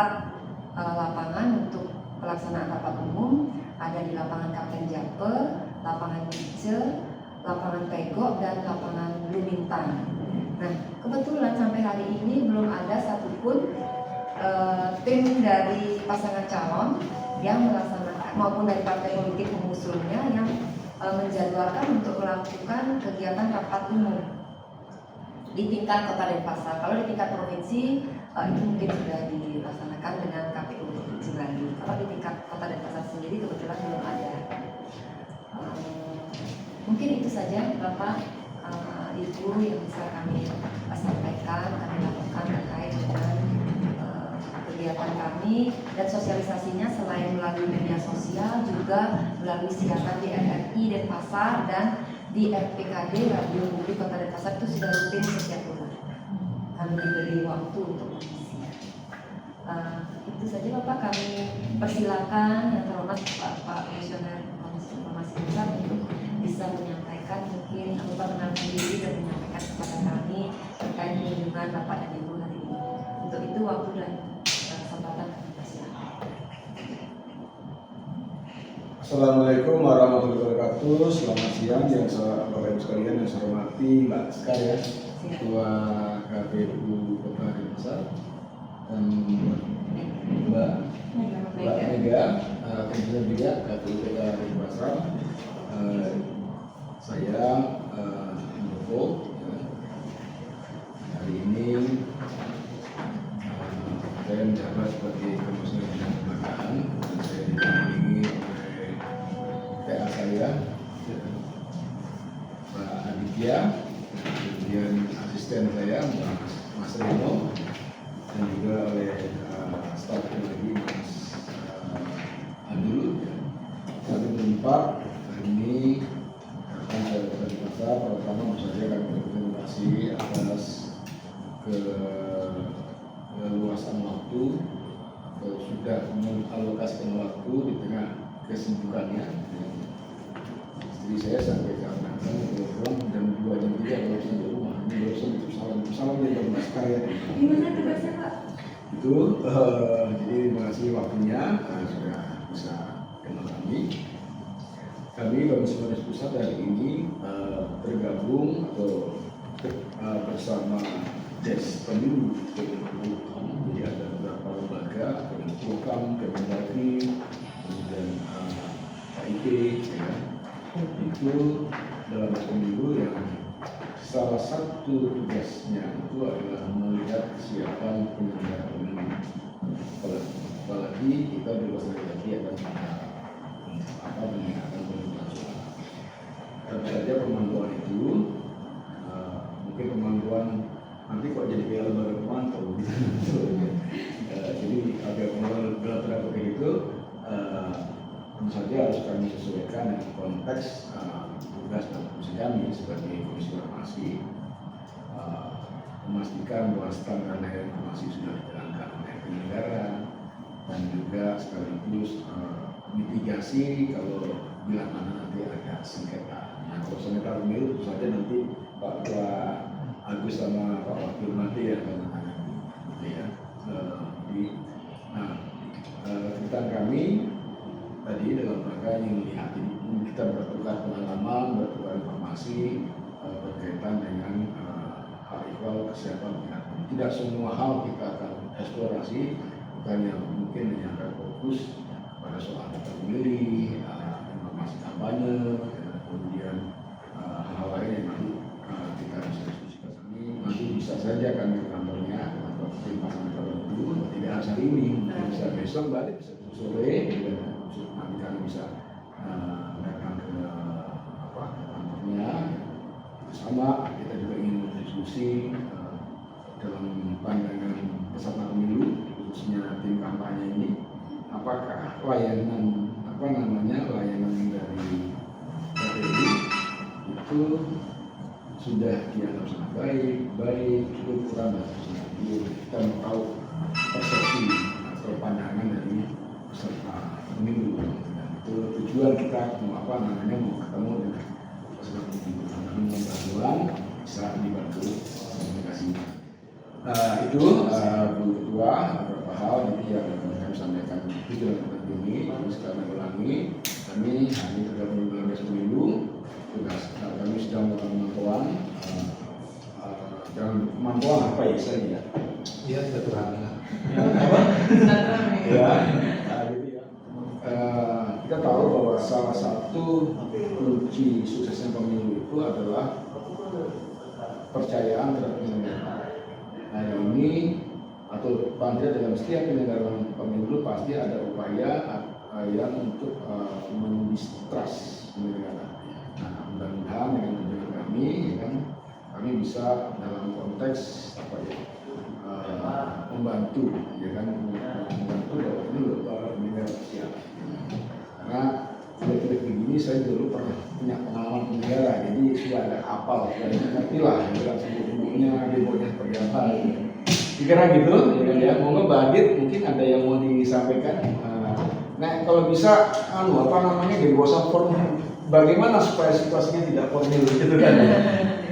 lapangan untuk pelaksanaan rapat umum, ada di lapangan Kapten Jape, lapangan Cice, lapangan Pegok, dan lapangan Lumintang. Nah, kebetulan sampai hari ini belum ada satupun tim dari pasangan calon yang melaksanakan maupun dari partai politik pengusulnya yang menjadwalkan untuk melakukan kegiatan rapat umum di tingkat Kota Denpasar. Kalau di tingkat provinsi itu mungkin sudah dilaksanakan dengan KPU Provinsi Bali. Kalau di tingkat Kota Denpasar sendiri kebetulan belum ada. Mungkin itu saja Bapak Ibu yang bisa kami sampaikan, kami lakukan terkait dengan kegiatan kami, dan sosialisasinya selain melalui media sosial juga melalui siaran di RRI Denpasar dan di RPKD Radio Publik Kota Denpasar itu sudah rutin setiap bulan. Kami diberi waktu untuk mengisi. Itu saja Bapak, kami persilakan yang terhormat Pak Komisioner Komisi Informasi Pusat untuk bisa menyampaikan, mungkin mengenalkan diri dan menyampaikan kepada kami terkait kunjungan Bapak dan Ibu hari ini. Untuk itu waktu dan kesempatan kami persilakan. Assalamualaikum warahmatullahi wabarakatuh. Selamat siang yang Bapak Ibu sekalian yang saya hormati, Mbak Sekar ya, Ketua KPU Kota Denpasar, dan Mbak Mega, Komisioner juga KPU Kota Denpasar. Saya Joko. Hari ini saya menjabat sebagai Komisioner Bidang Kelembagaan, dan saya didampingi oleh PA saya, Pak Aditya, kemudian asisten saya Mas Reno, dan juga oleh staf lagi Mas Adul. Kami berempat hari ini akan saya Kota Denpasar. Pertama saja kami berterima kasih atas keluasan waktu atau sudah mengalokasikan waktu di tengah kesibukannya. Istri saya sampai ke Anakkan telepon jam 2 jam 3 baru sampai rumah. Ini baru sampai salam dari Mbak Sekar ya. Gimana tugasnya Pak? Itu jadi terima kasih waktunya sudah bisa kenal kami. Kami Komisi Pemilihan Pusat hari ini tergabung atau bersama Des Pemilu Kemenkumham. Jadi ada beberapa lembaga, Kemenkumham, Kemendagri, kemudian KIP, ya. Itu dalam pemilu yang salah satu tugasnya itu adalah melihat kesiapan penyelenggara pemilu. Apalagi kita berluas lagi akan meningkatkan pemungutan suara. Tentu saja pemantauan itu mungkin pemantauan nanti kok jadi kayak lembaga pemantau gitu. Jadi agak pemantauan begitu tentu saja harus kami sesuaikan dengan konteks tugas dan fungsi kami sebagai Komisi Informasi. memastikan bahwa standar informasi sudah dijalankan oleh penyelenggara dan juga sekaligus mitigasi kalau bila mana nanti ada sengketa. Nah, kalau sengketa pemilu tentu saja nanti Pak Ketua Agus sama Pak Wakil nanti yang akan menangani, gitu ya. Tentang kami tadi dalam rangka yang melihat ini kita bertukar pengalaman, bertukar informasi berkaitan dengan hal ihwal kesiapan pihak. Tidak semua hal kita akan eksplorasi, bukan yang mungkin hanya akan fokus pada soal data pemilih, informasi kampanye, kemudian hal-hal lain yang nanti kita bisa diskusikan nanti bisa saja kami ke kantornya atau tim pasangan calon dulu, tidak harus hari ini, bisa besok balik, bisa sore, dan nanti kami bisa datang ke kantornya. Sama kita juga ingin berdiskusi dalam pandangan peserta pemilu, khususnya tim kampanye ini, apakah layanan layanan dari KPU itu sudah dianggap sangat baik, cukup kurang dan seterusnya. Kita mau tahu persepsi atau pandangan dari peserta pemilu, dan itu tujuan kita mau ketemu dengan peserta pemilu. Mudah-mudahan bisa dibantu komunikasinya. Itu Bu Ketua, beberapa hal yang kami sampaikan itu dalam pertemuan ini. Sekarang ulangi, kami hari ini terdapat pemilihan pemilu. Tugas kami sedang melakukan pemantauan. Dalam pemantauan apa ya saya? Iya, silaturahmi. Ya, gitu ya. Kita tahu bahwa salah satu kunci suksesnya pemilu itu adalah percayaan terhadap penyelenggara. Nah, ini atau paling tidak dalam setiap penyelenggaraan pemilu pasti ada upaya yang untuk mendistrust penyelenggara. Nah, mudah-mudahan dengan kunjungan kami, ya kan, kami bisa dalam konteks membantu, ya kan, membantu bahwa ini para penyelenggara siap. Karena tidak begini saya dulu pernah punya pengalaman penyelenggara, jadi sudah ada hafal, sudah ngerti lah, ya kan, sebelumnya demonya seperti apa. Kira gitu, ya. Monggo Mbak Adit, mungkin ada yang mau disampaikan. Nah, kalau bisa, di bawah form bagaimana supaya situasinya tidak formil gitu kan?